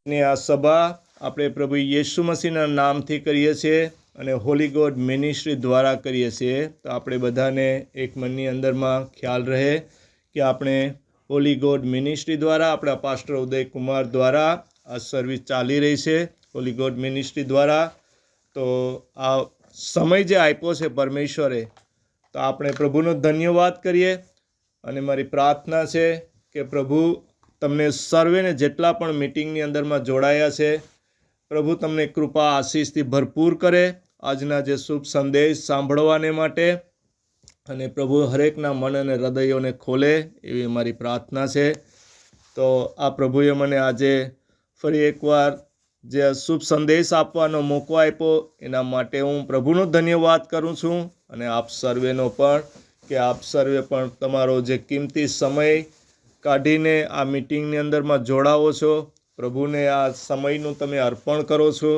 ને આ સભા આપણે પ્રભુ યેસુ મસીહના નામથી કરીએ છીએ અને હોલી ગોડ મિનિસ્ટ્રી દ્વારા કરીએ છીએ. તો આપણે બધાને એક મનની અંદરમાં ખ્યાલ રહે કે આપણે હોલી ગોડ મિનિસ્ટ્રી દ્વારા આપણા પાસ્ટર ઉદય કુમાર દ્વારા આ સર્વિસ ચાલી રહી છે હોલી ગોડ મિનિસ્ટ્રી દ્વારા. તો આ સમય જે આપ્યો છે પરમેશ્વરે, તો આપણે પ્રભુનો ધન્યવાદ કરીએ. અને મારી પ્રાર્થના છે કે પ્રભુ તમને સર્વેને જેટલા પણ મિટિંગની અંદરમાં જોડાયા છે, પ્રભુ તમને કૃપા આશીષથી ભરપૂર કરે આજના જે શુભ સંદેશ સાંભળવાને માટે. અને પ્રભુ હરેકના મન અને હૃદયોને ખોલે એવી મારી પ્રાર્થના છે. તો આ પ્રભુએ મને આજે ફરી એકવાર જે શુભ સંદેશ આપવાનો મોકો આપ્યો એના માટે હું પ્રભુનો ધન્યવાદ કરું છું. અને આપ સર્વેનો પણ કે આપ સર્વે પણ તમારો જે કિંમતી સમય કાઢીને આ મિટિંગની અંદરમાં જોડાવો છો, પ્રભુને આ સમયનું તમે અર્પણ કરો છો.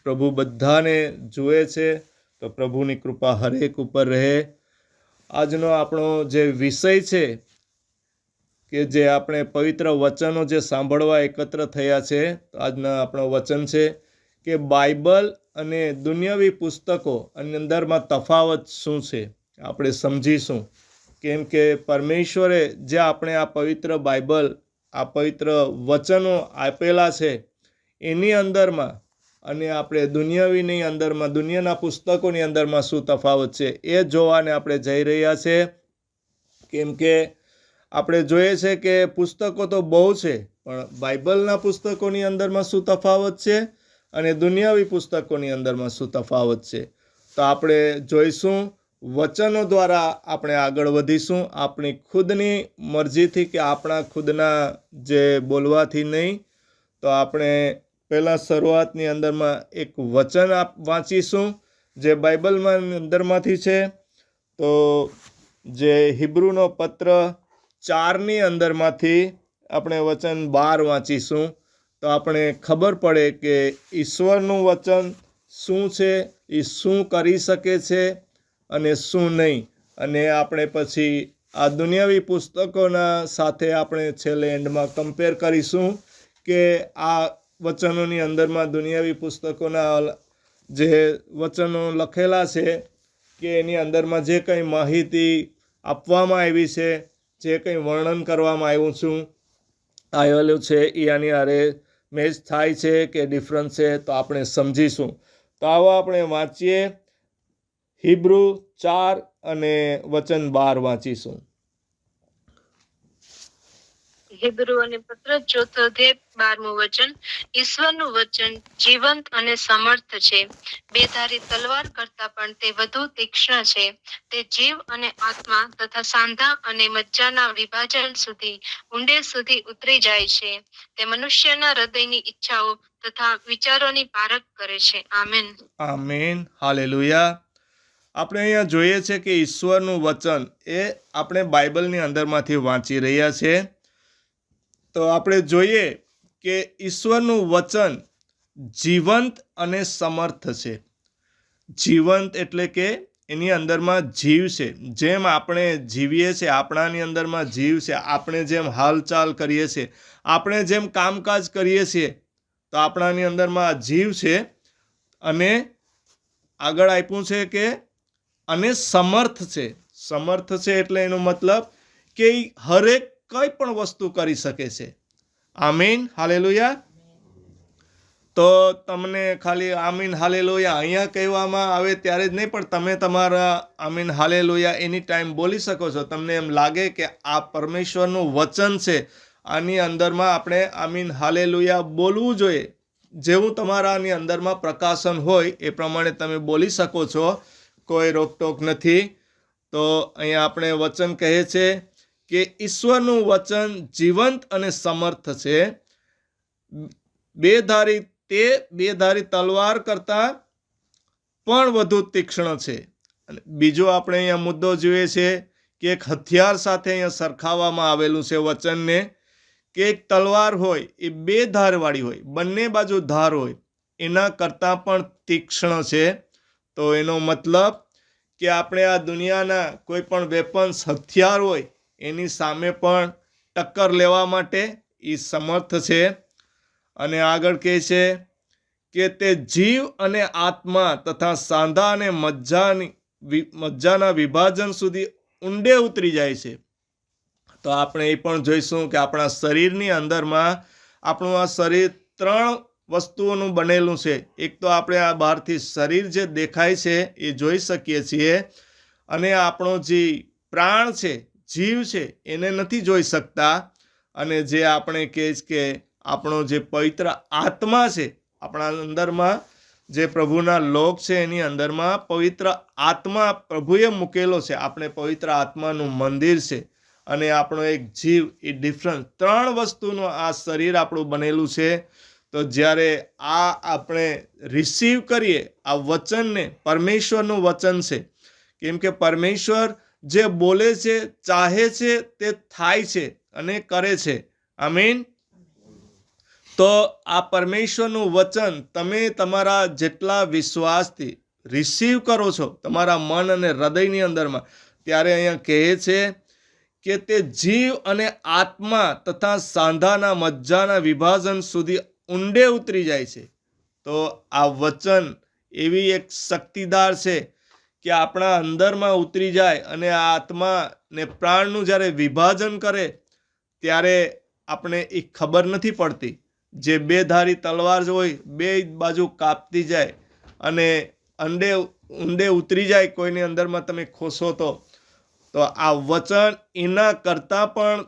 પ્રભુ બધાને જુએ છે, તો પ્રભુની કૃપા હરેક ઉપર રહે. આજનો આપણો જે વિષય છે કે જે આપણે પવિત્ર વચનો જે સાંભળવા એકત્ર થયા છે, તો આજના આપણો વચન છે કે બાઇબલ અને દુનિયાવી પુસ્તકો અને અંદરમાં તફાવત શું છે આપણે સમજીશું. કેમ કે પરમેશ્વરે જે આપણે આ પવિત્ર બાઇબલ, આ પવિત્ર વચનો આપેલા છે એની અંદરમાં અને આપણે દુનિયાવીની અંદરમાં, દુનિયાના પુસ્તકોની અંદરમાં શું તફાવત છે એ જોવાને આપણે જઈ રહ્યા છે. કેમ કે આપણે જોઈએ છે કે પુસ્તકો તો બહુ છે, પણ બાઇબલના પુસ્તકોની અંદરમાં શું તફાવત છે અને દુનિયાવી પુસ્તકોની અંદરમાં શું તફાવત છે, તો આપણે જોઈશું. વચનો દ્વારા આપણે આગળ વધીશું, આપણી ખુદની મરજીથી કે આપણા ખુદના જે બોલવાથી નહીં. તો આપણે પહેલાં શરૂઆતની અંદરમાં એક વચન વાંચીશું જે બાઇબલમાં અંદરમાંથી છે. તો જે હિબ્રુનો પત્ર 4ની અંદરમાંથી આપણે વચન 12 વાંચીશું. તો આપણે ખબર પડે કે ઈશ્વરનું વચન શું છે, એ શું કરી શકે છે અને શું નહીં. અને આપણે પછી આ દુનિયાવી પુસ્તકોના સાથે આપણે છેલ્લે એન્ડમાં કમ્પેર કરીશું કે આ વચનોની અંદરમાં દુનિયાવી પુસ્તકોના જે વચનો લખેલા છે કે એની અંદરમાં જે કંઈ માહિતી આપવામાં આવી છે, જે કંઈ વર્ણન કરવામાં આવેલું છે એ આની હારે મેચ થાય છે કે ડિફરન્સ છે, તો આપણે સમજીશું. તો આવો આપણે વાંચીએ. હિબ્રુ 4 અને વચન 12 વાંચીશું. હિબ્રુઓને પત્ર 4 અધ્યાય 12મું વચન. ઈશ્વરનું વચન જીવંત અને સમર્થ છે, બેધારી તલવાર કરતાં પણ તે વધુ તીક્ષ્ણ છે. તે જીવ અને આત્મા તથા સાંધા અને મજ્જાના વિભાજન સુધી, ઊંડે સુધી ઉતરી જાય છે. તે મનુષ્યના હૃદયની ઈચ્છાઓ તથા વિચારોની પારખ કરે છે. આમેન. આમેન. હાલેલુયા. આપણે અહીંયા જોઈએ છે કે ઈશ્વરનું વચન એ આપણે બાઇબલની અંદરમાંથી વાંચી રહ્યા છે. તો આપણે જોઈએ કે ઈશ્વરનું વચન જીવંત અને સમર્થ છે. જીવંત એટલે કે એની અંદરમાં જીવ છે. જેમ આપણે જીવીએ છીએ, આપણાની અંદરમાં જીવ છે. આપણે જેમ હાલચાલ કરીએ છીએ, આપણે જેમ કામકાજ કરીએ છીએ, તો આપણાની અંદરમાં જીવ છે. અને આગળ આપ્યું છે કે અને સમર્થ છે. સમર્થ છે એટલે એનો મતલબ કે હરેક કંઈ પણ વસ્તુ કરી શકે છે. આમીન. હાલેલુયા. તો તમને ખાલી આમીન હાલેલુયા અહીંયા કહેવામાં આવે ત્યારે જ નહીં, પણ તમે તમારા આમીન હાલેલુયા એની ટાઈમ બોલી શકો છો. તમને એમ લાગે કે આ પરમેશ્વરનું વચન છે, આની અંદરમાં આપણે આમીન હાલેલુયા બોલવું જોઈએ. જેવું તમારાની અંદરમાં પ્રકાશન હોય એ પ્રમાણે તમે બોલી શકો છો, કોઈ રોકટોક નથી. તો અહીંયા આપણે વચન કહે છે કે ઈશ્વરનું વચન જીવંત અને સમર્થ છે, બેધારી તલવાર કરતાં પણ વધુ તીક્ષ્ણ છે. અને બીજો આપણે અહીંયા મુદ્દો જોઈએ છે કે એક હથિયાર સાથે અહીંયા સરખાવવામાં આવેલું છે વચનને, કે એક તલવાર હોય એ 2 ધારવાળી હોય, બંને બાજુ ધાર હોય, એના કરતાં પણ તીક્ષ્ણ છે. તો એનો મતલબ કે આપણે આ દુનિયાના કોઈ પણ વેપન્સ, હથિયાર હોય એની સામે પણ ટક્કર લેવા માટે એ સમર્થ છે. અને આગળ કહે છે કે તે જીવ અને આત્મા તથા સાંધા અને મજ્જાના વિભાજન સુધી ઊંડે ઉતરી જાય છે. તો આપણે એ પણ જોઈશું કે આપણા શરીરની અંદરમાં આપણું આ શરીર 3 વસ્તુઓનું બનેલું છે. એક તો આપણે આ બહારથી શરીર જે દેખાય છે એ જોઈ શકીએ છીએ, અને આપણો જે પ્રાણ છે, જીવ છે, એને નથી જોઈ શકતા. અને જે આપણે કહીએ કે આપણો જે પવિત્ર આત્મા છે, આપણા અંદરમાં જે પ્રભુના લોક છે એની અંદરમાં પવિત્ર આત્મા પ્રભુએ મૂકેલો છે. આપણે પવિત્ર આત્માનું મંદિર છે, અને આપણો એક જીવ એ ડિફરન્ટ 3 વસ્તુનું આ શરીર આપણું બનેલું છે. તો જ્યારે આ આપણે રિસીવ કરીએ આ વચનને, પરમેશ્વરનું વચન છે, કેમ કે પરમેશ્વર જે બોલે છે, ચાહે છે, તે થાય છે અને કરે છે. આમીન. તો આ પરમેશ્વરનું વચન તમે તમારા જેટલા વિશ્વાસથી રિસીવ કરો છો તમારા મન અને હૃદયની અંદરમાં, ત્યારે અહીંયા કહે છે કે તે જીવ અને આત્મા તથા સાંધાના મજ્જાના વિભાજન સુધી ઊંડે ઉતરી જાય છે. તો આ વચન એવી એક શક્તિદાર છે કે આપણા અંદરમાં ઉતરી જાય અને આ આત્મા ને પ્રાણનું જ્યારે વિભાજન કરે ત્યારે આપણે એ ખબર નથી પડતી. જે 2 ધારી તલવાર હોય, 2 બાજુ કાપતી જાય અને ઊંડે ઉતરી જાય કોઈની અંદરમાં તમે ખોસો તો આ વચન એના કરતાં પણ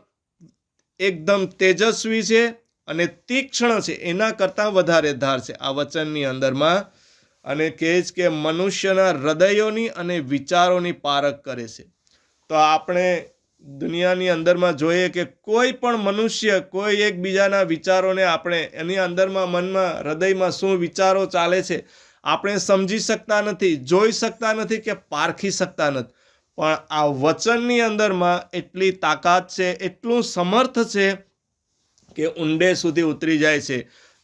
એકદમ તેજસ્વી છે અને તીક્ષ્ણ છે, એના કરતાં વધારે ધાર છે આ વચનની અંદરમાં. અને કહે છે કે મનુષ્યના હૃદયોની અને વિચારોની પારખ કરે છે. તો આપણે દુનિયાની અંદરમાં જોઈએ કે કોઈ પણ મનુષ્ય કોઈ એકબીજાના વિચારોને આપણે એની અંદરમાં, મનમાં, હૃદયમાં શું વિચારો ચાલે છે આપણે સમજી શકતા નથી, જોઈ શકતા નથી કે પારખી શકતા નથી. પણ આ વચનની અંદરમાં એટલી તાકાત છે, એટલું સમર્થ છે કે ઊંડે સુધી ઉતરી જાય છે.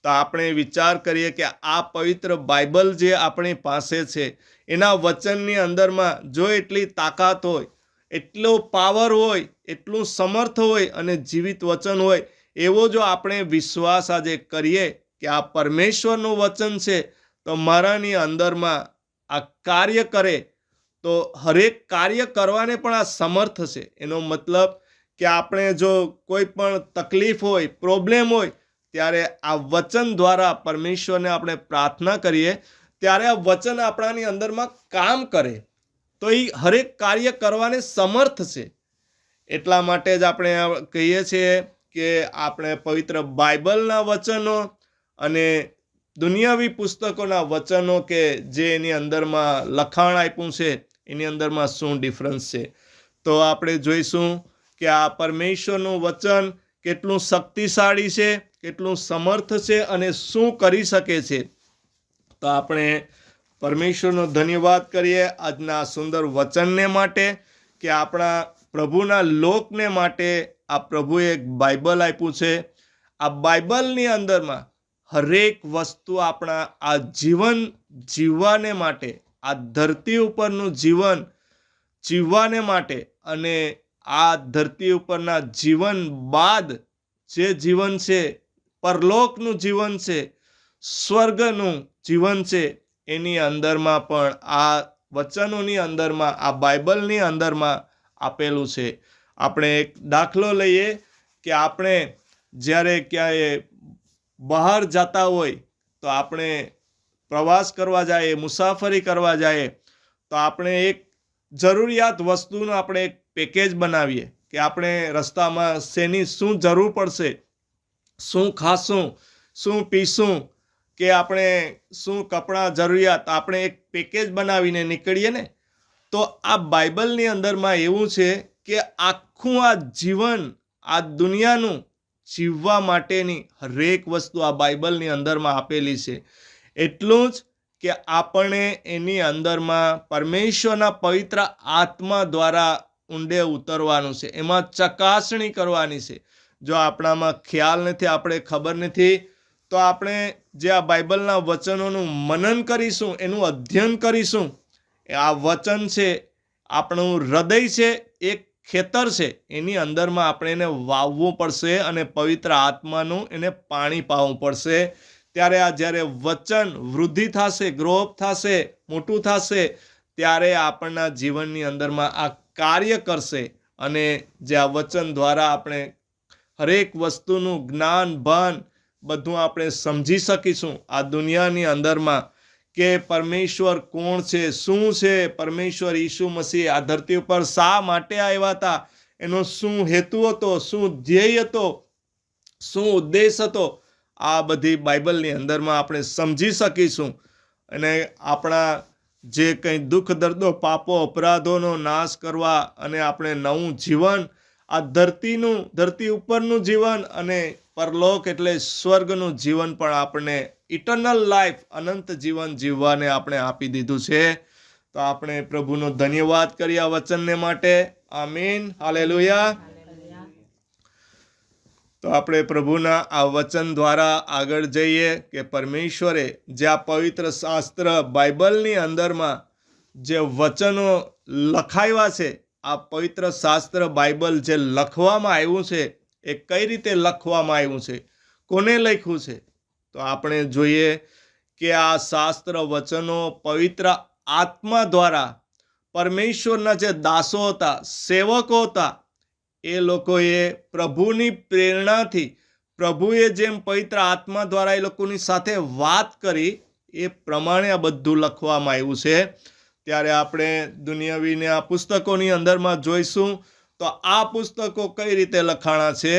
તો આપણે વિચાર કરીએ કે આ પવિત્ર બાઇબલ જે આપણી પાસે છે એના વચનની અંદરમાં જો એટલી તાકાત હોય, એટલો પાવર હોય, એટલું સમર્થ હોય અને જીવિત વચન હોય, એવો જો આપણે વિશ્વાસ આજે કરીએ કે આ પરમેશ્વરનું વચન છે તો મારાની અંદરમાં આ કાર્ય કરે, તો હરેક કાર્ય કરવાને પણ આ સમર્થ છે. એનો મતલબ કે આપણે જો કોઈ પણ તકલીફ હોય, પ્રોબ્લેમ હોય, ત્યારે આ વચન દ્વારા પરમેશ્વરને આપણે પ્રાર્થના કરીએ ત્યારે આ વચન આપણાની અંદરમાં કામ કરે, તો એ હરેક કાર્ય કરવાને સમર્થ છે. એટલા માટે જ આપણે કહીએ છીએ કે આપણે પવિત્ર બાઇબલના વચનો અને દુનિયાવી પુસ્તકોના વચનો કે જે એની અંદરમાં લખાણ આપ્યું છે એની અંદરમાં શું ડિફરન્સ છે. તો આપણે જોઈશું કે આ પરમેશ્વરનું વચન કેટલું શક્તિશાળી છે, કેટલું સમર્થ છે અને શું કરી શકે છે. તો આપણે પરમેશ્વરનો ધન્યવાદ કરીએ આજના સુંદર વચનને માટે કે આપણા પ્રભુના લોકને માટે આ પ્રભુએ એક બાઇબલ આપ્યું છે. આ બાઇબલની અંદરમાં હરેક વસ્તુ આપણા આ જીવન જીવવાને માટે, આ ધરતી ઉપરનું જીવન જીવવાને માટે અને આ ધરતી ઉપરના જીવન બાદ જે જીવન છે, પરલોકનું જીવન છે, સ્વર્ગનું જીવન છે, એની અંદરમાં પણ આ વચનોની અંદરમાં, આ બાઇબલની અંદરમાં આપેલું છે. આપણે એક દાખલો લઈએ કે આપણે જ્યારે ક્યાંય બહાર જતા હોય તો આપણે પ્રવાસ કરવા જઈએ, મુસાફરી કરવા જઈએ, તો આપણે એક જરૂરિયાત વસ્તુનું આપણે એક પેકેજ બનાવીએ કે આપણે રસ્તામાં શેની શું જરૂર પડશે, શું ખાશું, શું પીશું, કે આપણે શું કપડાં જરૂરિયાત, આપણે એક પેકેજ બનાવીને નીકળીએ ને. તો આ બાઇબલની અંદરમાં એવું છે કે આખું આ જીવન, આ દુનિયાનું જીવવા માટેની હરેક વસ્તુ આ બાઇબલની અંદરમાં આપેલી છે. એટલું જ કે આપણે એની અંદરમાં પરમેશ્વરના પવિત્ર આત્મા દ્વારા ઊંડે ઉતરવાનું છે, એમાં ચકાસણી કરવાની છે. જો આપણામાં ખ્યાલ નથી, આપણે ખબર નથી, તો આપણે જે આ બાઇબલના વચનોનું મનન કરીશું, એનું અધ્યયન કરીશું, આ વચન છે આપણું હૃદય છે, એક ખેતર છે એની અંદરમાં આપણે એને વાવવું પડશે અને પવિત્ર આત્માનું એને પાણી પાવું પડશે. ત્યારે આ જ્યારે વચન વૃદ્ધિ થશે, ગ્રોથ થશે, મોટું થશે, ત્યારે આપણના જીવનની અંદરમાં આ કાર્ય કરશે. અને જે આ વચન દ્વારા આપણે હરેક વસ્તુનું જ્ઞાન ભાન બધું આપણે સમજી શકીશું આ દુનિયાની અંદરમાં કે પરમેશ્વર કોણ છે, શું છે, પરમેશ્વર ઈસુ મસીહ આ ધરતી ઉપર શા માટે આવ્યા હતા, એનો શું હેતુ હતો, શું ધ્યેય હતો, શું ઉદ્દેશ હતો, આ બધી બાઇબલની અંદરમાં આપણે સમજી શકીશું. અને આપણા જે કંઈ દુઃખ દર્દો પાપો અપરાધોનો નાશ કરવા અને આપણે નવું જીવન આ ધરતી ઉપરનું જીવન અને પરલોક એટલે સ્વર્ગનું જીવન પણ આપણે ઇટર્નલ લાઈફ અનંત જીવન જીવવાને આપણે આપી દીધું છે. તો આપણે પ્રભુનો ધન્યવાદ કરીએ આ વચનને માટે. આમીન, હાલેલુયા. તો આપણે પ્રભુના આ વચન દ્વારા આગળ જઈએ કે પરમેશ્વરે જે આ પવિત્ર શાસ્ત્ર બાઇબલની અંદરમાં જે વચનો લખાવ્યા છે, આ પવિત્ર શાસ્ત્ર બાઇબલ જે લખવામાં આવ્યું છે એ કઈ રીતે લખવામાં આવ્યું છે, કોને લખ્યું છે? તો આપણે જોઈએ કે આ શાસ્ત્ર વચનો પવિત્ર આત્મા દ્વારા પરમેશ્વરના જે દાસો હતા, સેવકો હતા, એ લોકોએ પ્રભુની પ્રેરણાથી પ્રભુએ જેમ પવિત્ર આત્મા દ્વારા એ લોકોની સાથે વાત કરી એ પ્રમાણે આ બધું લખવામાં આવ્યું છે. ત્યારે આપણે દુનિયાવીને આ પુસ્તકોની અંદરમાં જોઈશું તો આ પુસ્તકો કઈ રીતે લખાણા છે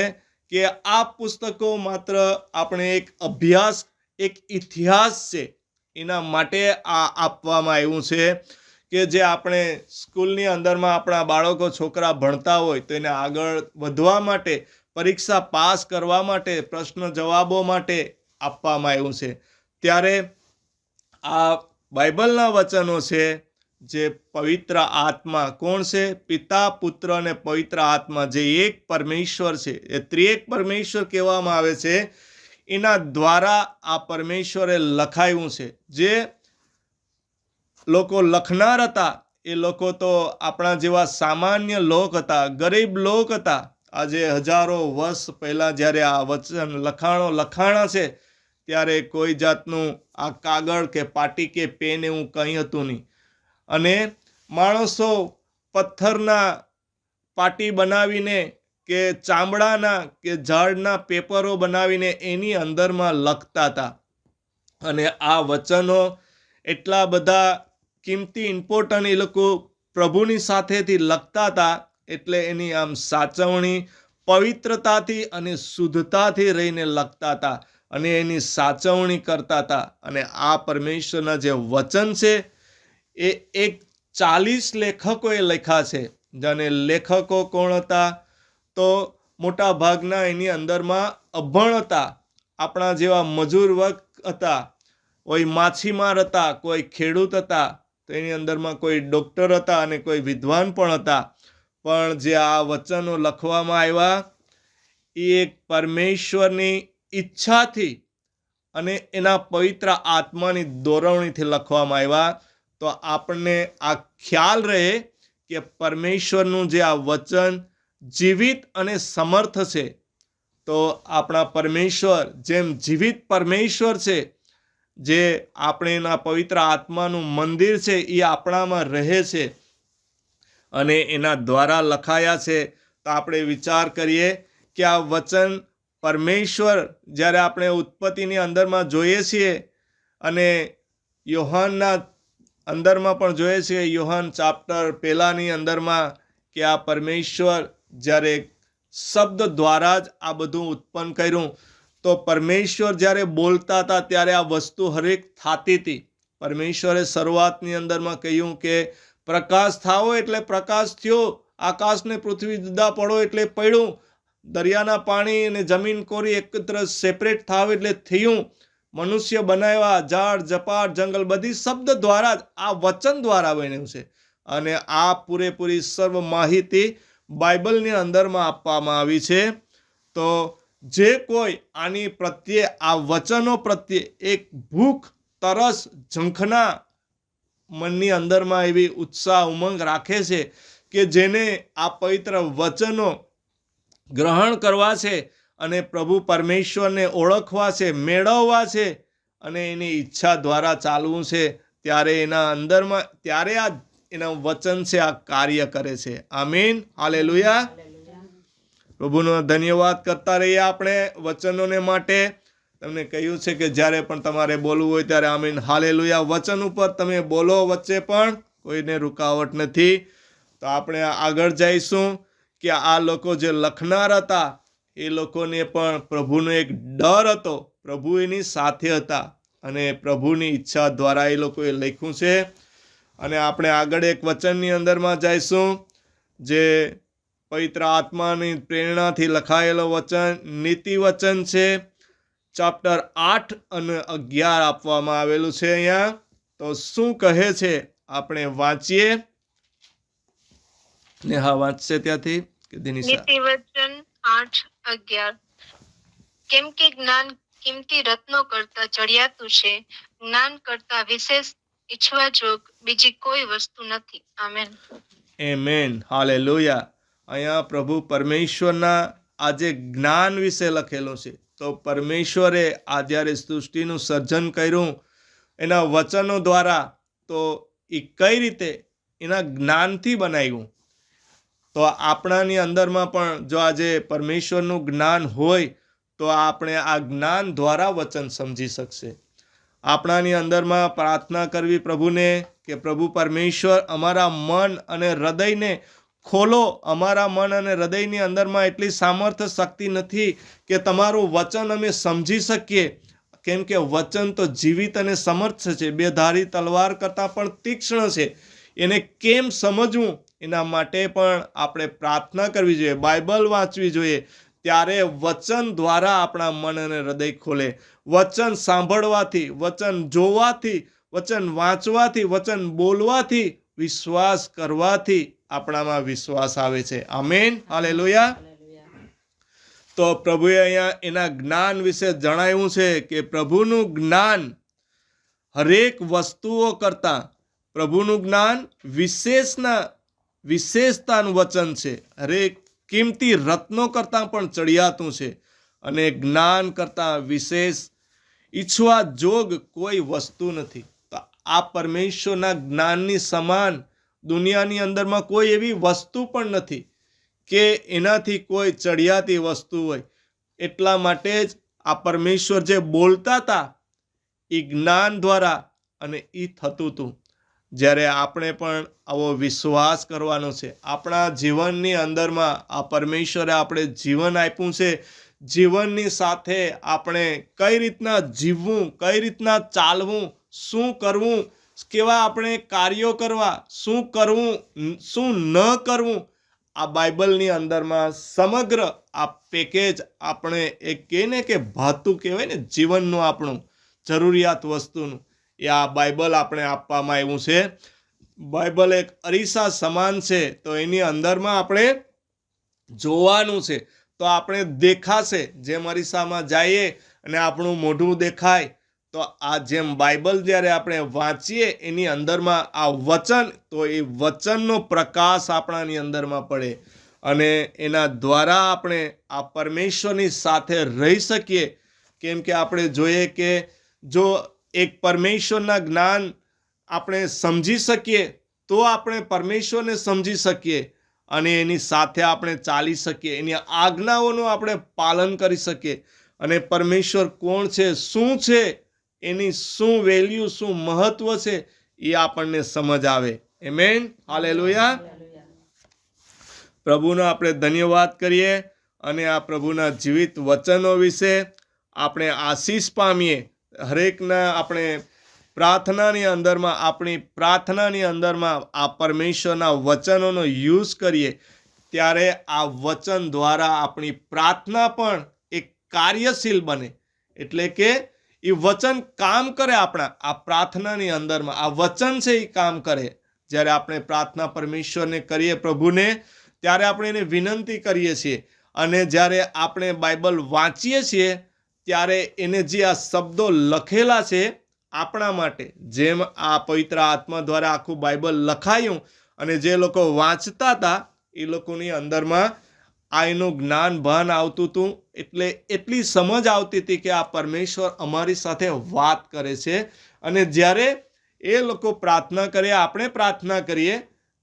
કે આ પુસ્તકો માત્ર આપણે એક અભ્યાસ, એક ઇતિહાસ છે એના માટે આ આપવામાં આવ્યું છે કે જે આપણે સ્કૂલની અંદરમાં આપણા બાળકો છોકરા ભણતા હોય તો એને આગળ વધવા માટે, પરીક્ષા પાસ કરવા માટે, પ્રશ્ન જવાબો માટે આપવામાં આવ્યું છે. ત્યારે આ બાઇબલના વચનો છે જે પવિત્ર આત્મા કોણ છે? પિતા, પુત્ર અને પવિત્ર આત્મા જે એક પરમેશ્વર છે, એ ત્રિએક પરમેશ્વર કહેવામાં આવે છે, એના દ્વારા આ પરમેશ્વરે લખાયું છે. જે લોકો લખનાર હતા એ લોકો તો આપણા જેવા સામાન્ય લોક હતા, ગરીબ લોક હતા. આજે હજારો વર્ષ પહેલાં જ્યારે આ વચન લખાણા છે ત્યારે કોઈ જાતનું આ કાગળ કે પાટી કે પેન એવું કંઈ હતું નહીં. અને માણસો પથ્થરના પાટી બનાવીને કે ચામડાના કે ઝાડના પેપરો બનાવીને એની અંદરમાં લખતા હતા. અને આ વચનો એટલા બધા કિંમતી, ઇમ્પોર્ટન્ટ એ લોકો પ્રભુની સાથેથી લખતા હતા એટલે એની આમ સાચવણી પવિત્રતાથી અને શુદ્ધતાથી રહીને લખતા હતા અને એની સાચવણી કરતા હતા. અને આ પરમેશ્વરના જે વચન છે એ 40 લેખકોએ લખ્યા છે. અને લેખકો કોણ હતા? તો મોટા ભાગના એની અંદરમાં અભણ હતા, આપણા જેવા મજૂર વર્ગ હતા, કોઈ માછીમાર હતા, કોઈ ખેડૂત હતા, તો એની અંદરમાં કોઈ ડૉક્ટર હતા અને કોઈ વિદ્વાન પણ હતા. પણ જે આ વચનો લખવામાં આવ્યા એ એક પરમેશ્વરની ઈચ્છાથી અને એના પવિત્ર આત્માની દોરવણીથી લખવામાં આવ્યા. તો આપણને આ ખ્યાલ રહે કે પરમેશ્વરનું જે આ વચન જીવિત અને સમર્થ છે. તો આપણા પરમેશ્વર જેમ જીવિત પરમેશ્વર છે, જે આપણે એના પવિત્ર આત્માનું મંદિર છે એ આપણામાં રહે છે અને એના દ્વારા લખાયા છે. તો આપણે વિચાર કરીએ કે આ વચન પરમેશ્વર જ્યારે આપણે ઉત્પત્તિની અંદરમાં જોઈએ છીએ અને યોહાનના અંદરમાં પણ જોઈએ છીએ, યોહાન ચાપ્ટર 1ની અંદરમાં કે આ પરમેશ્વર જ્યારે શબ્દ દ્વારા જ આ બધું ઉત્પન્ન કર્યું. તો પરમેશ્વર જ્યારે બોલતા હતા ત્યારે આ વસ્તુ હરેક થતી હતી. પરમેશ્વરે શરૂઆતની અંદરમાં કહ્યું કે પ્રકાશ થાઓ એટલે પ્રકાશ થયો, આકાશને પૃથ્વી જુદા પડો એટલે પડ્યું, દરિયાના પાણી અને જમીન કોરી એકત્ર સેપરેટ થાવ એટલે થયું, મનુષ્ય બનાવ્યા, ઝાડ ઝપાટ જંગલ બધી શબ્દ દ્વારા જ આ વચન દ્વારા બન્યું છે. અને આ પૂરેપૂરી સર્વ માહિતી બાઇબલની અંદરમાં આપવામાં આવી છે. તો જે કોઈ આની પ્રત્યે, આ વચનો પ્રત્યે એક ભૂખ, તરસ, ઝંખના મનની અંદરમાં એવી ઉત્સાહ, ઉમંગ રાખે છે કે જેને આ પવિત્ર વચનો ગ્રહણ કરવા છે અને પ્રભુ પરમેશ્વરને ઓળખવા છે, મેળવવા છે અને એની ઈચ્છા દ્વારા ચાલવું છે, ત્યારે એના અંદરમાં ત્યારે આ એના વચન છે આ કાર્ય કરે છે. આમીન, હાલેલુયા. પ્રભુનો ધન્યવાદ કરતા રહીએ આપણે વચનોને માટે. તમને કહ્યું છે કે જ્યારે પણ તમારે બોલવું હોય ત્યારે આમીન, હાલેલુયા. વચન ઉપર તમે બોલો, વચ્ચે પણ કોઈને રૂકાવટ નથી. તો આપણે આગળ જઈશું કે આ લોકો જે લખનાર હતા એ લોકોને પણ પ્રભુનો એક ડર હતો. પ્રભુ એની સાથે હતા અને પ્રભુની ઈચ્છા દ્વારા એ લોકોએ લખ્યું છે. અને આપણે આગળ એક વચનની અંદરમાં જઈશું જે પવિત્ર આત્માની પ્રેરણાથી લખાયેલો વચન, નીતિ વચન છે. ચેપ્ટર 8 અને 11 આપવામાં આવેલું છે અહીંયા. તો શું કહે છે આપણે વાંચીએ. નેહા વાંચશે ત્યાંથી કે દિનિશા? નીતિ વચન 8:11. કેમ કે જ્ઞાન કિંમતી રત્નો કરતા ચડિયાતું છે, જ્ઞાન કરતા વિશેષ ઈચ્છવા જોગ બીજી કોઈ વસ્તુ નથી. આમેન. Amen, hallelujah. અહીંયા પ્રભુ પરમેશ્વરના આજે જ્ઞાન વિશે લખેલું છે. તો પરમેશ્વરે આ જ્યારે સૃષ્ટિનું સર્જન કર્યું એના વચનો દ્વારા, તો એ કઈ રીતે એના જ્ઞાનથી બનાવ્યું. તો આપણાની અંદરમાં પણ જો આજે પરમેશ્વરનું જ્ઞાન હોય તો આપણે આ જ્ઞાન દ્વારા વચન સમજી શકશે. આપણાની અંદરમાં પ્રાર્થના કરવી પ્રભુને કે પ્રભુ પરમેશ્વર અમારા મન અને હૃદયને ખોલો. અમારા મન અને હૃદયની અંદરમાં એટલી સામર્થ્ય શક્તિ નથી કે તમારું વચન અમે સમજી શકીએ. કેમ કે વચન તો જીવિત અને સમર્થ છે, બેધારી તલવાર કરતાં પણ તીક્ષ્ણ છે. એને કેમ સમજવું એના માટે પણ આપણે પ્રાર્થના કરવી જોઈએ, બાઇબલ વાંચવી જોઈએ. ત્યારે વચન દ્વારા આપણા મન અને હૃદય ખોલે. વચન સાંભળવાથી, વચન જોવાથી, વચન વાંચવાથી, વચન બોલવાથી, વિશ્વાસ કરવાથી આપણામાં વિશ્વાસ આવે છે. Amen, hallelujah. તો પ્રભુએ અહીંયા એના જ્ઞાન વિશે જણાવ્યું છે કે પ્રભુનું જ્ઞાન હરેક વસ્તુઓ કરતાં પ્રભુનું જ્ઞાન વિશેષતાનું વચન છે. હરેક કિંમતી રત્નો કરતાં પણ ચડિયાતું છે અને જ્ઞાન કરતાં વિશેષ ઈચ્છવા જોગ કોઈ વસ્તુ નથી. તો આ પરમેશ્વરના જ્ઞાનની સમાન દુનિયાની અંદરમાં કોઈ એવી વસ્તુ પણ નથી કે એનાથી કોઈ ચડિયાતી વસ્તુ હોય. એટલા માટે જ આ પરમેશ્વર જે બોલતા હતા એ જ્ઞાન દ્વારા અને એ થતું હતું. જ્યારે આપણે પણ આવો વિશ્વાસ કરવાનો છે. આપણા જીવનની અંદરમાં આ પરમેશ્વરે આપણે જીવન આપ્યું છે. જીવનની સાથે આપણે કઈ રીતના જીવવું, કઈ રીતના ચાલવું, શું કરવું, કેવા આપણે કાર્યો કરવા, શું કરવું, શું ન કરવું, આ બાઇબલની અંદરમાં સમગ્ર આ પેકેજ આપણે એક કહે ને કે ભાતું કહેવાય ને જીવનનું આપણું જરૂરિયાત વસ્તુનું, એ આ બાઇબલ આપણે આપવામાં આવ્યું છે. બાઇબલ એક અરીસા સમાન છે. તો એની અંદરમાં આપણે જોવાનું છે તો આપણે દેખાશે. જેમ અરીસામાં જઈએ અને આપણું મોઢું દેખાય, તો આ જેમ બાઇબલ જ્યારે આપણે વાંચીએ એની અંદરમાં આ વચન, તો એ વચનનો પ્રકાશ આપણાની અંદરમાં પડે અને એના દ્વારા આપણે આ પરમેશ્વરની સાથે રહી શકીએ. કેમ કે આપણે જોઈએ કે જો એક પરમેશ્વરના જ્ઞાન આપણે સમજી શકીએ તો આપણે પરમેશ્વરને સમજી શકીએ અને એની સાથે આપણે ચાલી શકીએ, એની આજ્ઞાઓનું આપણે પાલન કરી શકીએ અને પરમેશ્વર કોણ છે, શું છે, એની શું વેલ્યુ, શું મહત્વ છે એ આપણને સમજ આવે. Amen, hallelujah. પ્રભુનો આપણે ધન્યવાદ કરીએ અને આ પ્રભુના જીવિત વચનો વિશે આપણે આશીષ પામીએ. હરેકના આપણે પ્રાર્થનાની અંદરમાં, આપણી પ્રાર્થનાની અંદરમાં આ પરમેશ્વરના વચનોનો યુઝ કરીએ ત્યારે આ વચન દ્વારા આપણી પ્રાર્થના પણ એક કાર્યશીલ બને. એટલે કે એ વચન કામ કરે. આપણા આ પ્રાર્થનાની અંદરમાં આ વચન છે એ કામ કરે. જ્યારે આપણે પ્રાર્થના પરમેશ્વરને કરીએ, પ્રભુને, ત્યારે આપણે એને વિનંતી કરીએ છીએ અને જ્યારે આપણે બાઇબલ વાંચીએ છીએ ત્યારે એને જે આ શબ્દો લખેલા છે આપણા માટે, જેમ આ પવિત્ર આત્મા દ્વારા આખું બાઇબલ લખાયું અને જે લોકો વાંચતા હતા એ લોકોની અંદરમાં આ એનું જ્ઞાન ભાન આવતું હતું, એટલે એટલી સમજ આવતી હતી કે આ પરમેશ્વર અમારી સાથે વાત કરે છે. અને જ્યારે એ લોકો પ્રાર્થના કરે, આપણે પ્રાર્થના કરીએ,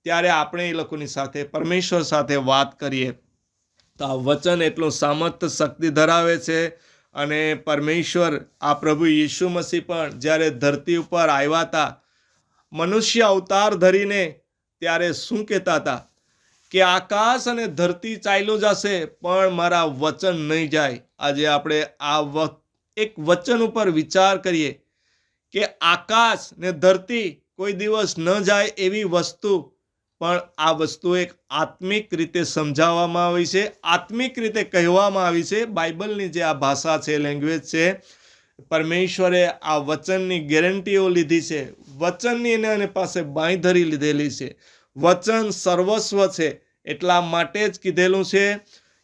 ત્યારે આપણે એ લોકોની સાથે પરમેશ્વર સાથે વાત કરીએ. તો આ વચન એટલું સામર્થ્ય શક્તિ ધરાવે છે. અને પરમેશ્વર આ પ્રભુ યીશુ મસીહ પણ જ્યારે ધરતી ઉપર આવ્યા હતા મનુષ્ય અવતાર ધરીને, ત્યારે શું કહેતા હતા કે આકાશ અને ધરતી ચાલ્યો જશે પણ મારા વચન નહીં જાય. આજે આપણે આ એક વચન ઉપર વિચાર કરીએ કે આકાશ ને ધરતી કોઈ દિવસ ન જાય એવી વસ્તુ, પણ આ વસ્તુ એક આત્મિક રીતે સમજાવવામાં આવી છે, આત્મિક રીતે કહેવામાં આવી છે. બાઇબલની જે આ ભાષા છે, લેંગ્વેજ છે, પરમેશ્વરે આ વચનની ગેરંટીઓ લીધી છે, વચનની એને પાસે બાંયધરી લીધેલી છે. વચન સર્વસ્વ છે. એટલા માટે જ કીધેલું છે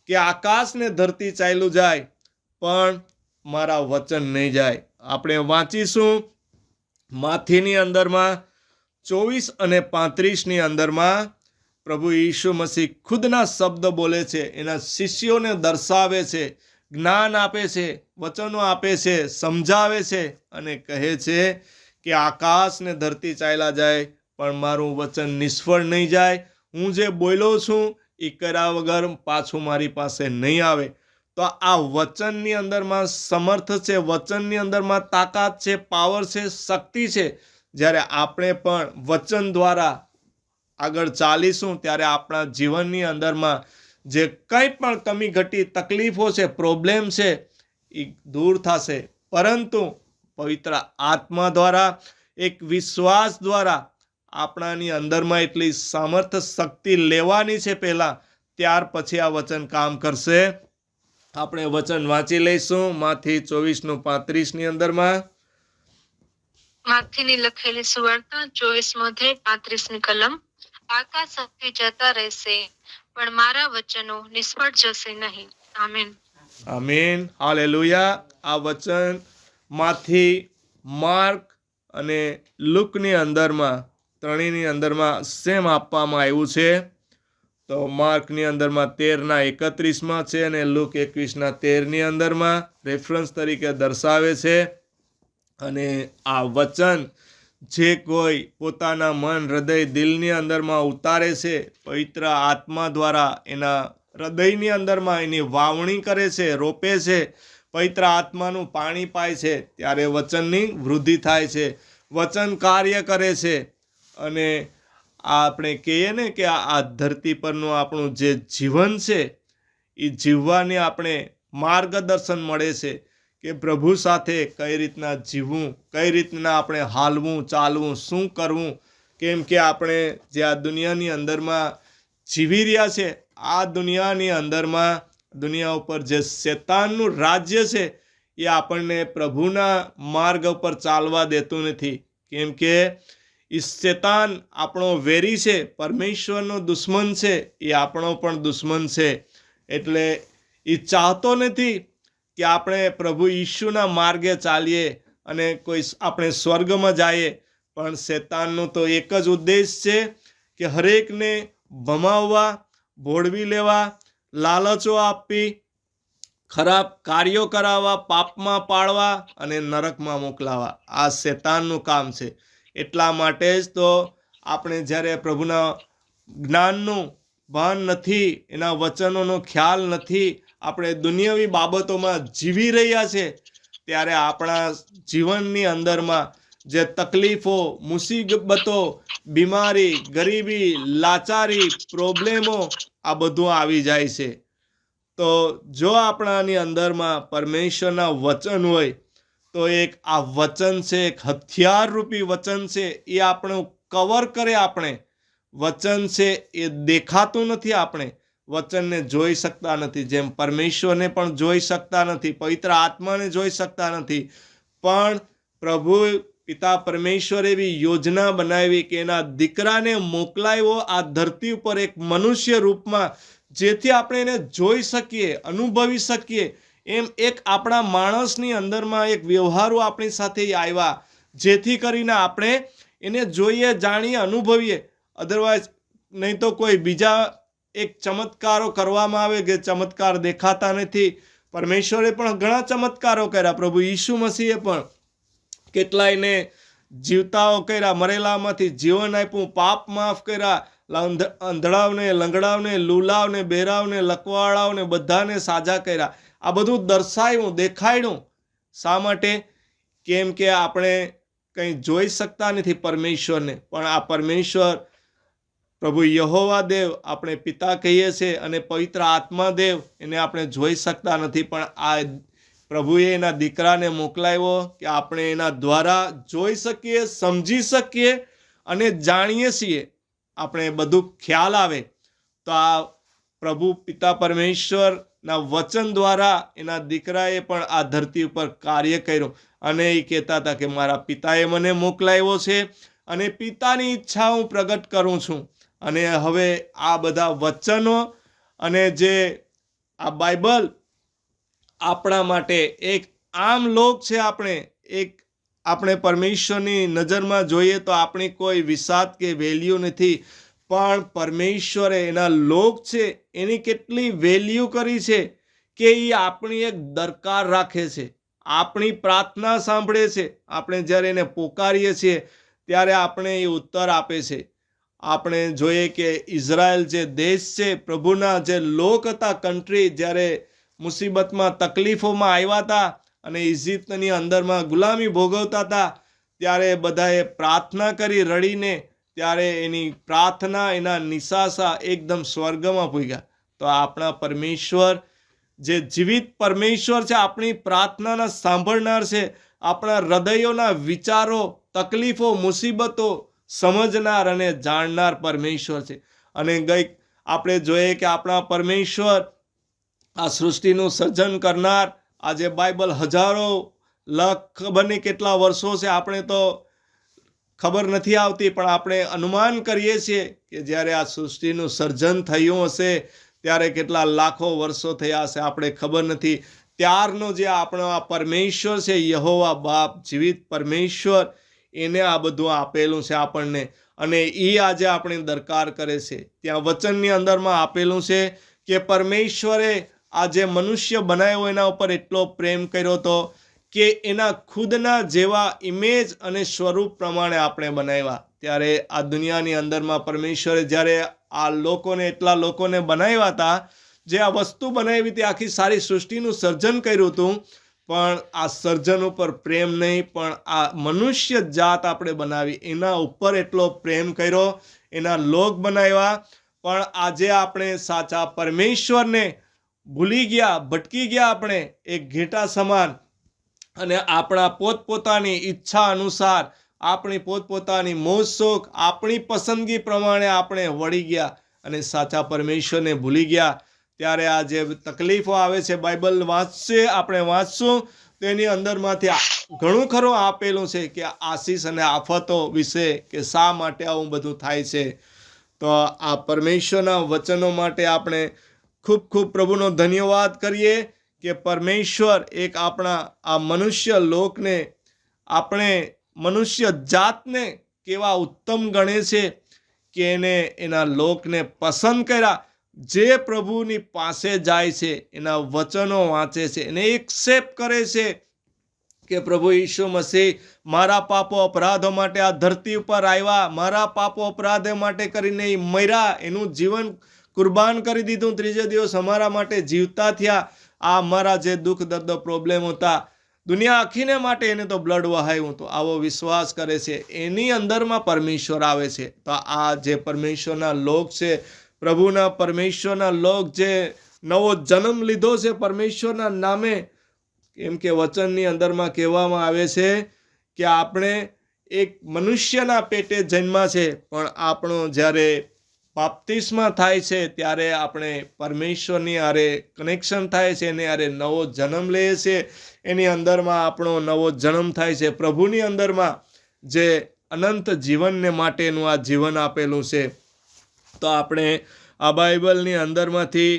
કે આકાશ ને ધરતી ચાલ્યું જાય પણ મારા વચન નહીં જાય. આપણે વાંચીશું માથીની અંદરમાં 24 અને 35ની અંદરમાં પ્રભુ યીશુ મસીહ ખુદના શબ્દ બોલે છે, એના શિષ્યોને દર્શાવે છે, જ્ઞાન આપે છે, વચનો આપે છે, સમજાવે છે અને કહે છે કે આકાશ ને ધરતી ચાલ્યા જાય પણ મારું વચન નિષ્ફળ નહીં જાય. હું જે બોલ્યો છું એ કર્યા વગર પાછું મારી પાસે નહીં આવે. તો આ વચનની અંદરમાં સમર્થ છે, વચનની અંદરમાં તાકાત છે, પાવર છે, શક્તિ છે. જ્યારે આપણે પણ વચન દ્વારા આગળ ચાલીશું ત્યારે આપણા જીવનની અંદરમાં જે કંઈ પણ કમી ઘટી તકલીફો છે, પ્રોબ્લેમ છે, એ દૂર થશે. પરંતુ પવિત્ર આત્મા દ્વારા, એક વિશ્વાસ દ્વારા આપણાની અંદરમાં એટલી સામર્થ્ય શક્તિ લેવાની છે પહેલાં, ત્યાર પછી આ વચન કામ કરશે. આપણે વચન વાંચી લઈશું માથી 24:35ની અંદરમાં. માથીની લખેલી સુવાર્તા 24મો અધ્યાય 35મી કલમ. આકાશ સાથે જતા રહેશે પણ મારા વચનો નિષ્ફળ જશે નહીં. આમેન. આમીન. હાલેલુયા. આ વચન માથી, માર્ક અને લુકની અંદરમાં, ત્રણેયની અંદરમાં સેમ આપવામાં આવ્યું છે. તો માર્કની અંદરમાં 13:31માં છે અને લુક 21:13ની અંદરમાં રેફરન્સ તરીકે દર્શાવે છે. અને આ વચન જે કોઈ પોતાના મન, હૃદય, દિલની અંદરમાં ઉતારે છે, પવિત્ર આત્મા દ્વારા એના હૃદયની અંદરમાં એની વાવણી કરે છે, રોપે છે, પવિત્ર આત્માનું પાણી પાય છે, ત્યારે વચનની વૃદ્ધિ થાય છે, વચન કાર્ય કરે છે. અને આપણે કહીએ ને કે આ ધરતી પરનું આપણું જે જીવન છે એ જીવવાની આપણે માર્ગદર્શન મળે છે કે પ્રભુ સાથે કઈ રીતના જીવવું, કઈ રીતના આપણે હાલવું, ચાલવું, શું કરવું. કેમ કે આપણે જે આ દુનિયાની અંદરમાં જીવી રહ્યા છે, આ દુનિયાની અંદરમાં, દુનિયા ઉપર જે શેતાનનું રાજ્ય છે એ આપણને પ્રભુના માર્ગ ઉપર ચાલવા દેતું નથી. કેમ કે એ શેતાન આપણો વેરી છે, પરમેશ્વરનો દુશ્મન છે, એ આપણો પણ દુશ્મન છે. એટલે એ ચાહતો નથી કે આપણે પ્રભુ ઈશુના માર્ગે ચાલીએ અને આપણે સ્વર્ગમાં જઈએ. પણ શેતાનનો તો એક જ ઉદ્દેશ છે કે હરેકને ભમાવવા, ભોળવી લેવા, લાલચો આપી, ખરાબ કાર્યો કરાવવા, પાપમાં પાડવા અને નરકમાં મોકલાવા. આ શેતાનનું કામ છે. એટલા માટે જ તો આપણે જ્યારે પ્રભુના જ્ઞાનનું ભાન નથી, એના વચનોનો ખ્યાલ નથી, આપણે દુનિયાવી બાબતોમાં જીવી રહ્યા છે, ત્યારે આપણા જીવનની અંદરમાં જે તકલીફો, મુસીબતો, બીમારી, ગરીબી, લાચારી, પ્રોબ્લેમો, આ બધું આવી જાય છે. તો જો આપણાની અંદરમાં પરમેશ્વરના વચન હોય તો એક આ વચન છે, એક હથિયાર રૂપી વચન છે, એ આપણું કવર કરે. આપણે વચન છે એ દેખાતું નથી, આપણે વચનને જોઈ શકતા નથી, જેમ પરમેશ્વરને પણ જોઈ શકતા નથી, પવિત્ર આત્માને જોઈ શકતા નથી. પણ પ્રભુ પિતા પરમેશ્વર એવી યોજના બનાવી કે એના દીકરાને મોકલાવ્યો આ ધરતી ઉપર એક મનુષ્ય રૂપમાં, જેથી આપણે એને જોઈ શકીએ, અનુભવી શકીએ. એમ એક આપણા માણસની અંદરમાં એક વ્યવહારો આપણી સાથે આવ્યા, જેથી કરીને આપણે એને જોઈએ, જાણીએ, અનુભવીએ. અધરવાઇઝ નહીં તો કોઈ બીજા એક ચમત્કારો કરવામાં આવે કે ચમત્કાર દેખાતા નથી. પરમેશ્વરે પણ ઘણા ચમત્કારો કર્યા. પ્રભુ ઈસુ મસીહે પણ કેટલાયને જીવતાઓ કર્યા, મરેલામાંથી જીવન આપ્યું, પાપ માફ કર્યા, અંધળાવને, લંગડાવને, લૂલાવને, બેરાવને, લકવાળાવને બધાને સાજા કર્યા. આ બધું દર્શાવ્યું, દેખાડ્યું. શા માટે? કેમ કે આપણે કંઈ જોઈ શકતા નથી પરમેશ્વરને, પણ આ પરમેશ્વર પ્રભુ યહોવા દેવ આપણે પિતા કહીએ છીએ, અને પવિત્ર આત્મા દેવ એને આપણે જોઈ શકતા નથી, પણ આ પ્રભુએ એના દીકરાને મોકલાવ્યો કે આપણે એના દ્વારા જોઈ શકીએ, સમજી શકીએ અને જાણીએ છીએ. આપણે બધું ખ્યાલ આવે. તો આ પ્રભુ પિતા પરમેશ્વરના વચન દ્વારા એના દીકરાએ પણ આ ધરતી ઉપર કાર્ય કર્યું, અને એ કહેતા હતા કે મારા પિતાએ મને મોકલાવ્યો છે અને પિતાની ઈચ્છા હું પ્રગટ કરું છું. અને હવે આ બધા વચનો અને જે આ બાઇબલ આપણા માટે એક આમ લોક છે. આપણે પરમેશ્વરની નજરમાં જોઈએ તો આપણી કોઈ વિસાત કે વેલ્યુ નથી, પણ પરમેશ્વરે એના લોક છે એની કેટલી વેલ્યુ કરી છે કે એ આપણી એક દરકાર રાખે છે, આપણી પ્રાર્થના સાંભળે છે. આપણે જ્યારે એને પોકારીએ છીએ ત્યારે આપણે એ ઉત્તર આપે છે. આપણે જોઈએ કે ઇઝરાયલ જે દેશ છે, પ્રભુના જે લોક હતા, કન્ટ્રી, જ્યારે મુસીબતમાં તકલીફોમાં આવ્યા હતા અને ઇજિપ્તની અંદરમાં ગુલામી ભોગવતા હતા, ત્યારે બધાએ પ્રાર્થના કરી રડીને. ત્યારે એની પ્રાર્થના, એના નિશાસા એકદમ સ્વર્ગમાં પૂગ્યા. તો આપણા પરમેશ્વર જે જીવિત પરમેશ્વર છે, આપણી પ્રાર્થનાના સાંભળનાર છે, આપણા હૃદયોના વિચારો, તકલીફો, મુસીબતો સમજનાર અને જાણનાર પરમેશ્વર છે. અને ગઈ આપણે જોઈએ કે આપણા પરમેશ્વર આ સૃષ્ટિનું સર્જન કરનાર, આજે બાઇબલ હજારો લાખ ખબર નહીં કેટલા વર્ષો છે, આપણે તો ખબર નથી આવતી, પણ આપણે અનુમાન કરીએ છીએ કે જ્યારે આ સૃષ્ટિનું સર્જન થયું હશે ત્યારે કેટલા લાખો વર્ષો થયા હશે, આપણે ખબર નથી. ત્યારનો જે આપણો આ પરમેશ્વર છે, યહોવા બાપ, જીવિત પરમેશ્વર, એને આ બધું આપેલું છે આપણને, અને એ આજે આપણે દરકાર કરે છે. ત્યાં વચનની અંદરમાં આપેલું છે કે પરમેશ્વરે આ જે મનુષ્ય બનાવ્યો એના ઉપર એટલો પ્રેમ કર્યો હતો કે એના ખુદના જેવા ઇમેજ અને સ્વરૂપ પ્રમાણે આપણે બનાવ્યા. ત્યારે આ દુનિયાની અંદરમાં પરમેશ્વરે જ્યારે આ લોકોને, એટલા લોકોને બનાવ્યા હતા, જે આ વસ્તુ બનાવી હતી, આખી સારી સૃષ્ટિનું સર્જન કર્યું હતું, પણ આ સર્જન ઉપર પ્રેમ નહીં, પણ આ મનુષ્ય જાત આપણે બનાવી એના ઉપર એટલો પ્રેમ કર્યો, એના લોક બનાવ્યા. પણ આજે આપણે સાચા પરમેશ્વરને ભૂલી ગયા, ભટકી ગયા આપણે એક ઘેટા સમાન, અને આપણા પોતપોતાની ઈચ્છા અનુસાર, આપણી પોતપોતાની મોજ શોખ, આપણી પસંદગી પ્રમાણે આપણે વળી ગયા અને સાચા પરમેશ્વરને ભૂલી ગયા. ત્યારે આ જે તકલીફો આવે છે, બાઇબલ આપણે વાંચશું તો એની અંદરમાંથી ઘણું ખરું આપેલું છે કે આશીષ અને આફતો વિશે, કે શા માટે આવું બધું થાય છે. તો આ પરમેશ્વરના વચનો માટે આપણે ખૂબ ખૂબ પ્રભુનો ધન્યવાદ કરીએ કે પરમેશ્વર એક આપણા આ મનુષ્ય લોકને, આપણે મનુષ્ય જાતને કેવા ઉત્તમ ગણે છે કે એને એના લોકને પસંદ કર્યા. જે પ્રભુની પાસે જાય છે, એના વચનો વાંચે છે, એને એક્સેપ્ટ કરે છે કે પ્રભુ ઈસુ મસીહ મારા પાપો અપરાધો માટે આ ધરતી ઉપર આવ્યા, મારા પાપો અપરાધો માટે કરીને એ મર્યા, એનું જીવન કુરબાન કરી દીધું, ત્રીજે દિવસ અમારા માટે જીવતા થયા. આ મારા જે દુઃખ દર્દ પ્રોબ્લેમ હતા, દુનિયા આખીને માટે એને તો બ્લડ વહાયું. તો આવો વિશ્વાસ કરે છે, એની અંદરમાં પરમેશ્વર આવે છે. તો આ જે પરમેશ્વરના લોક છે, પ્રભુના પરમેશ્વરના લોક જે નવો જન્મ લીધો છે પરમેશ્વરના નામે, કેમ કે વચનની અંદરમાં કહેવામાં આવે છે કે આપણે એક મનુષ્યના પેટે જન્મ્યા છે, પણ આપણો જ્યારે બાપ્તિસ્મા થાય છે ત્યારે આપણે પરમેશ્વરની હારે કનેક્શન થાય છે, એની હારે નવો જન્મ લઈએ છીએ. એની અંદરમાં આપણો નવો જન્મ થાય છે. પ્રભુની અંદરમાં જે અનંત જીવનને માટેનું આ જીવન આપેલું છે. તો આપણે આ બાઇબલની અંદરમાંથી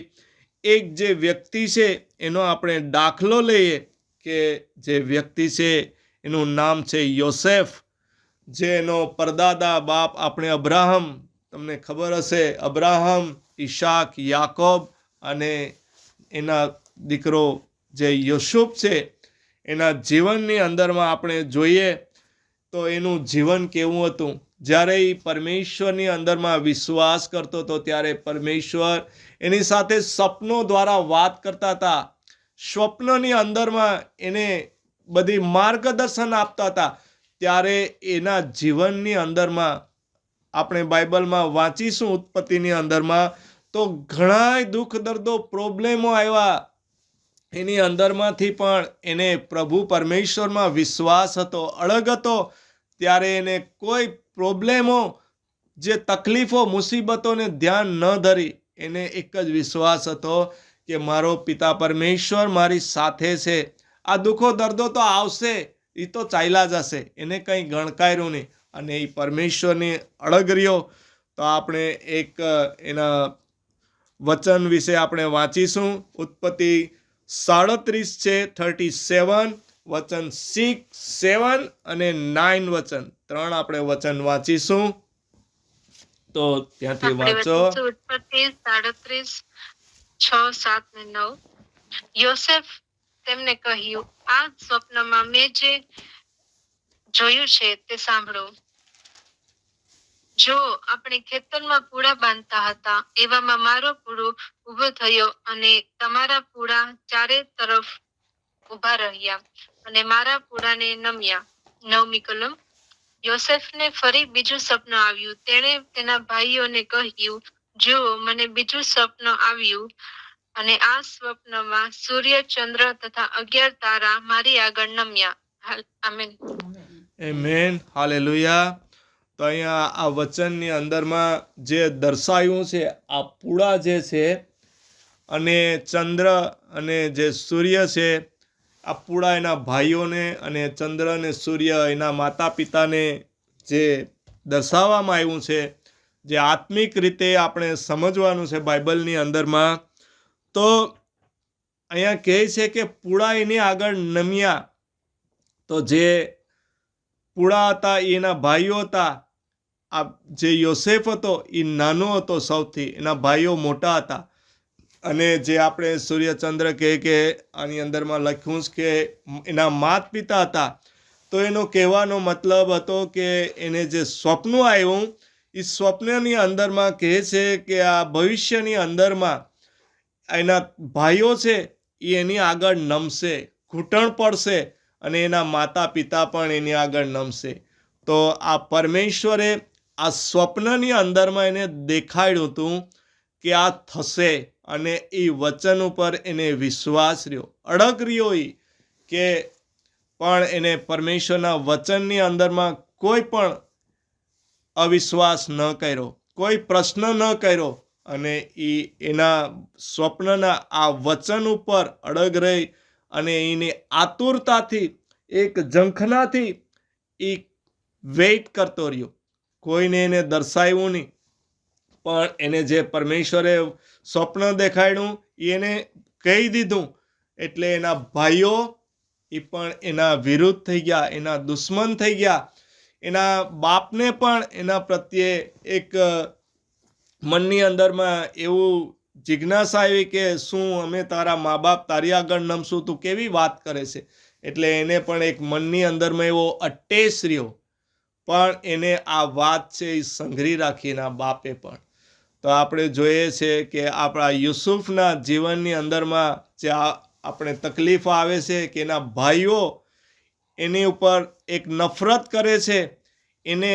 એક જે વ્યક્તિ છે એનો આપણે દાખલો લઈએ, કે જે વ્યક્તિ છે એનું નામ છે યોસેફ, જેનો પરદાદા બાપ આપણે અબ્રાહમ, તમને ખબર હશે અબ્રાહમ, ઈશાક, યાકોબ અને એના દીકરો જે યુસુફ છે એના જીવનની અંદરમાં આપણે જોઈએ તો એનું જીવન કેવું હતું. જ્યારે એ પરમેશ્વરની અંદરમાં વિશ્વાસ કરતો હતો ત્યારે પરમેશ્વર એની સાથે સપનો દ્વારા વાત કરતા હતા. સ્વપ્નની અંદરમાં એને બધી માર્ગદર્શન આપતા હતા. ત્યારે એના જીવનની અંદરમાં આપણે બાઇબલમાં વાંચીશું ઉત્પત્તિની અંદરમાં તો ઘણા દુઃખ દર્દો પ્રોબ્લેમો આવ્યા. એની અંદરમાંથી પણ એને પ્રભુ પરમેશ્વરમાં વિશ્વાસ હતો, અડગ હતો. ત્યારે એને કોઈ પ્રોબ્લેમો, જે તકલીફો, મુસીબતોને ધ્યાન ન ધરી. એને એક જ વિશ્વાસ હતો કે મારો પિતા પરમેશ્વર મારી સાથે છે. આ દુઃખો દર્દો તો આવશે, એ તો ચાલ્યા જશે, એને કંઈ ગણકાર્યું નહીં. અને એ પરમેશ્વરની અડગ રહ્યો. તો આપણે એક એના વચન વિશે આપણે વાંચીશું. ઉત્પત્તિ 37 છે, 37 વચન 6, 7 અને 9 વચન 3 આપણે વચન વાંચીશું. તો ત્યાંથી આપણે વાંચો. વાંચીશું ઉત્પત્તિ 37, 6, 7 ને 9. યોસેફ તેમને કહ્યું, આ સ્વપ્નમાં મેં જે જોયું છે તે સાંભળો. જો આપણે ખેતરમાં પૂળા બાંધતા હતા, એવામાં મારો પૂળો ઊભો થયો અને તમારા પૂળા ચારે તરફ ઊભા રહ્યા અને મારા પૂળાને નમ્યા. 9મી કલમ. યોસેફને ફરી બીજું સપનું આવ્યું. તેણે તેના ભાઈઓને કહ્યું, જુઓ, મને બીજું સ્વપ્ન આવ્યું અને આ સ્વપ્નમાં સૂર્ય, ચંદ્ર તથા 11 તારા મારી આગળ નમ્યા. આમેન. આમેન. હાલેલુયા. તો અહીંયા આ વચનની અંદરમાં જે દર્શાવ્યું છે, આ પૂળા જે છે અને ચંદ્ર અને જે સૂર્ય છે, આ પૂળા એના ભાઈઓને અને ચંદ્ર અને સૂર્ય એના માતા પિતાને જે દર્શાવવામાં આવ્યું છે, જે આત્મિક રીતે આપણે સમજવાનું છે બાઇબલની અંદરમાં. તો અહીંયા કહે છે કે પૂળા એની આગળ નમ્યા. તો જે પૂળા હતા એના ભાઈઓ હતા. આ જે યોસેફ હતો એ નાનો હતો સૌથી, એના ભાઈઓ મોટા હતા. અને જે આપણે સૂર્યચંદ્ર કહે કે આની અંદરમાં લખ્યું છે કે એના માતા પિતા હતા. તો એનો કહેવાનો મતલબ હતો કે એને જે સ્વપ્ન આવ્યું એ સ્વપ્નની અંદરમાં કહે છે કે આ ભવિષ્યની અંદરમાં એના ભાઈઓ છે એ એની આગળ નમશે, ઘૂંટણ પડશે અને એના માતા પિતા પણ એની આગળ નમશે. તો આ પરમેશ્વરે આ સ્વપ્નની અંદરમાં એને દેખાડ્યું હતું કે આ થશે. અને એ વચન ઉપર એને વિશ્વાસ રહ્યો, અડગ રહ્યો એ કે પણ એને પરમેશ્વરના વચનની અંદરમાં કોઈ પણ અવિશ્વાસ ન કર્યો, કોઈ પ્રશ્ન ન કર્યો. અને એ એના સ્વપ્નના આ વચન ઉપર અડગ રહી અને એની આતુરતાથી, એક ઝંખનાથી એ વેઇટ કરતો રહ્યો. કોઈને એને દર્શાવ્યું નહીં, પણ એને જે પરમેશ્વરે સ્વપ્ન દેખાડ્યું એને કહી દીધું. એટલે એના ભાઈઓ એ પણ એના વિરુદ્ધ થઈ ગયા, એના દુશ્મન થઈ ગયા. એના બાપને પણ એના પ્રત્યે એક મનની અંદરમાં એવું જિજ્ઞાસા આવી કે શું અમે તારા મા બાપ તારી આગળ નમશું, તું કેવી વાત કરે છે. એટલે એને પણ એક મનની અંદરમાં એવો અટેચ રહ્યો. પણ એને આ વાત છે એ સંઘરી રાખી એના બાપે પણ. તો આપણે જોઈએ છે કે આપણા યુસુફના જીવનની અંદરમાં જે આપણે તકલીફ આવે છે કે એના ભાઈઓ એની ઉપર એક નફરત કરે છે, એને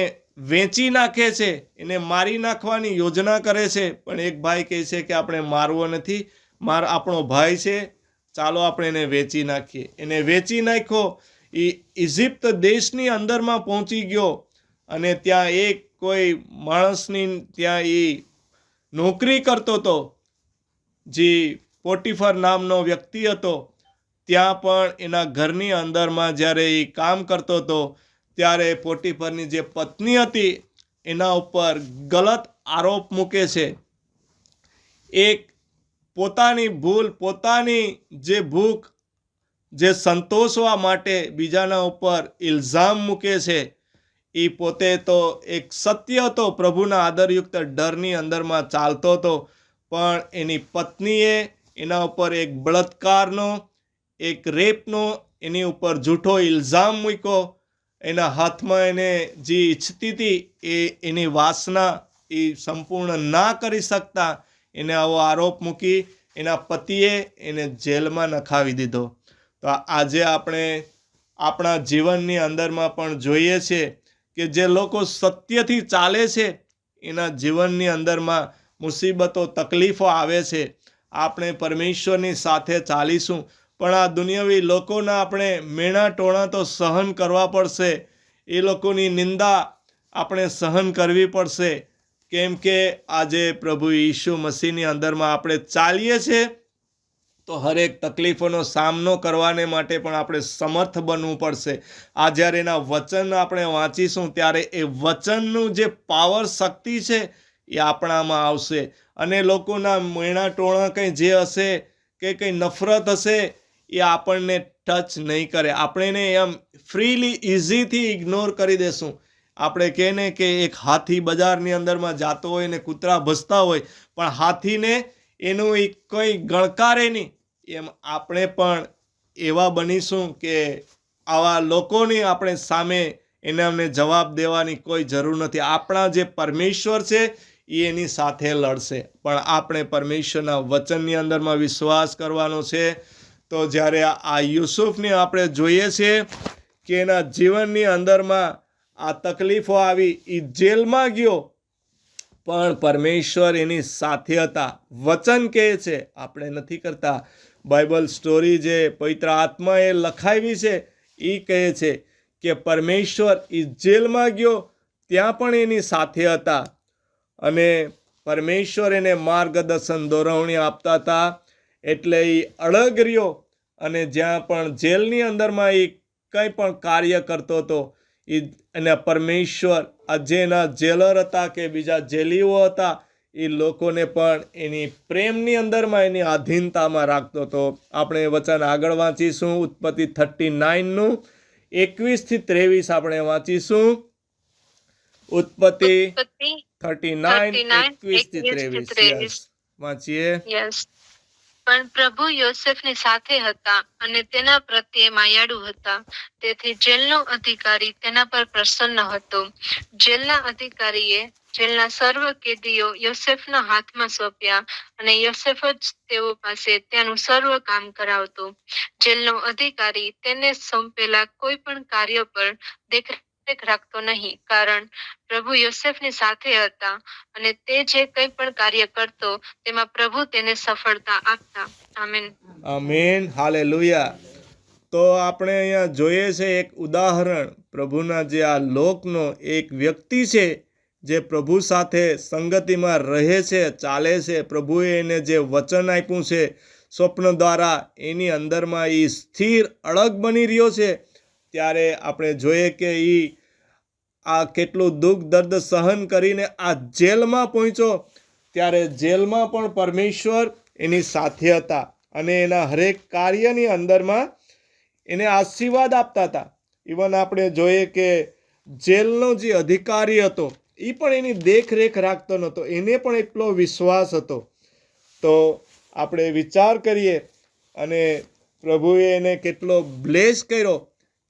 વેચી નાખે છે, એને મારી નાખવાની યોજના કરે છે. પણ એક ભાઈ કહે છે કે આપણે મારવો નથી, આપણો ભાઈ છે, ચાલો આપણે એને વેચી નાખીએ. એને વેચી નાખ્યો. એ ઇજિપ્ત દેશની અંદરમાં પહોંચી ગયો અને ત્યાં એક કોઈ માણસની ત્યાં એ નોકરી કરતો હતો, જે પોટીફર નામનો વ્યક્તિ હતો. ત્યાં પણ એના ઘરની અંદરમાં જ્યારે એ કામ કરતો હતો ત્યારે પોટીફરની જે પત્ની હતી એના ઉપર ગલત આરોપ મૂકે છે. એક પોતાની ભૂલ, પોતાની જે ભૂખ, જે સંતોષવા માટે બીજાના ઉપર ઇલ્ઝામ મૂકે છે. એ પોતે તો એક સત્ય હતો, પ્રભુના આદરયુક્ત ડરની અંદરમાં ચાલતો હતો, પણ એની પત્નીએ એના ઉપર એક બળાત્કારનો, એક રેપનો એની ઉપર જૂઠો ઇલ્ઝામ મૂક્યો. એના હાથમાં એને જે ઈચ્છતી હતી એની વાસના એ સંપૂર્ણ ના કરી શકતા એને આવો આરોપ મૂકી એના પતિએ એને જેલમાં નખાવી દીધો. તો આજે આપણે આપણા જીવનની અંદરમાં પણ જોઈએ છે કે જે લોકો સત્યથી ચાલે છે એના જીવનની અંદરમાં મુસીબતો, તકલીફો આવે છે. આપણે પરમેશ્વરની સાથે ચાલીશું, પણ આ દુનિયાવી લોકોના આપણે મેણા ટોણા તો સહન કરવા પડશે. એ લોકોની નિંદા આપણે સહન કરવી પડશે, કેમ કે આજે પ્રભુ ઈસુ મસીહની અંદરમાં આપણે ચાલીએ છીએ તો હરેક તકલીફોનો સામનો કરવાને માટે પણ આપણે સમર્થ બનવું પડશે. આ જ્યારે એના વચન આપણે વાંચીશું ત્યારે એ વચનનું જે પાવર, શક્તિ છે એ આપણામાં આવશે. અને લોકોના મેણા ટોણા કંઈ જે હશે કે કંઈ નફરત હશે એ આપણને ટચ નહીં કરે. આપણે એને એમ ફ્રીલી, ઇઝીથી ઇગ્નોર કરી દેશું. આપણે કહે ને કે એક હાથી બજારની અંદરમાં જાતો હોય ને કૂતરા ભસતા હોય, પણ હાથીને એનું એક કંઈ ગણકારે નહીં. એમ આપણે પણ એવા બનીશું કે આવા લોકોની આપણે સામે અમને જવાબ દેવાની કોઈ જરૂર નથી. આપણા જે પરમેશ્વર છે એ એની સાથે લડશે, પણ આપણે પરમેશ્વરના વચનની અંદરમાં વિશ્વાસ કરવાનો છે. તો જ્યારે આ યુસુફને આપણે જોઈએ છીએ કે એના જીવનની અંદરમાં આ તકલીફો આવી, એ જેલમાં ગયો, પણ પરમેશ્વર એની સાથે હતા. વચન કહે છે, આપણે નથી કરતા. બાઇબલ સ્ટોરી જે પવિત્ર આત્માએ લખાવી છે એ કહે છે કે પરમેશ્વર એ જેલમાં ગયો ત્યાં પણ એની સાથે હતા, અને પરમેશ્વર એને માર્ગદર્શન, દોરવણી આપતા હતા. એટલે એ અડગ રહ્યો, અને જ્યાં પણ જેલની અંદરમાં એ કંઈ પણ કાર્ય કરતો હતો અને પરમેશ્વર જેના જેલર હતા કે બીજા જેલીઓ હતા એ લોકોને પણ એની પ્રેમની અંદરમાં, એની આધીનતામાં રાખતો હતો. આપણે વચન આગળ વાંચીશું, ઉત્પત્તિ 39 21-23 આપણે વાંચીશું. ઉત્પત્તિ 39 21-23 વાંચીએ. પણ પ્રભુ યોસેફની સાથે હતા અને તેના પ્રત્યે માયાળુ હતા, તેથી જેલનો અધિકારી તેના પર પ્રસન્ન હતો. જેલના અધિકારીએ જેલના સર્વ કેદીઓ યોસેફના હાથમાં સોંપ્યા, અને યોસેફ જ તેઓ પાસે ત્યાંનું સર્વ કામ કરાવતો. જેલનો અધિકારી તેને સોંપેલા કોઈ પણ કાર્ય પર દેખરેખ રાખતો નહીં, કારણ પ્રભુ યોસેફની સાથે હતા, અને તે જે કંઈ પણ કાર્ય કરતો તેમાં પ્રભુ તેને સફળતા આપતા. આમેન. આમેન. હાલેલુયા. તો આપણે અહીંયા જોઈએ છે એક ઉદાહરણ, પ્રભુના જે આ લોકનો એક વ્યક્તિ છે જે પ્રભુ સાથે સંગતિમાં રહે છે, ચાલે છે. પ્રભુએ એને જે વચન આપ્યું છે સ્વપ્ન દ્વારા, એની અંદરમાં એ સ્થિર, અડગ બની રહ્યો છે. ત્યારે આપણે જોઈએ કે એ આ કેટલું દુઃખ, દર્દ સહન કરીને આ જેલમાં પહોંચ્યો. ત્યારે જેલમાં પણ પરમેશ્વર એની સાથે હતા, અને એના હરેક કાર્યની અંદરમાં એને આશીર્વાદ આપતા હતા. ઇવન આપણે જોઈએ કે જેલનો જે અધિકારી હતો એ પણ એની દેખરેખ રાખતો નહોતો, એને પણ એટલો વિશ્વાસ હતો. તો આપણે વિચાર કરીએ, અને પ્રભુએ એને કેટલો બ્લેસ કર્યો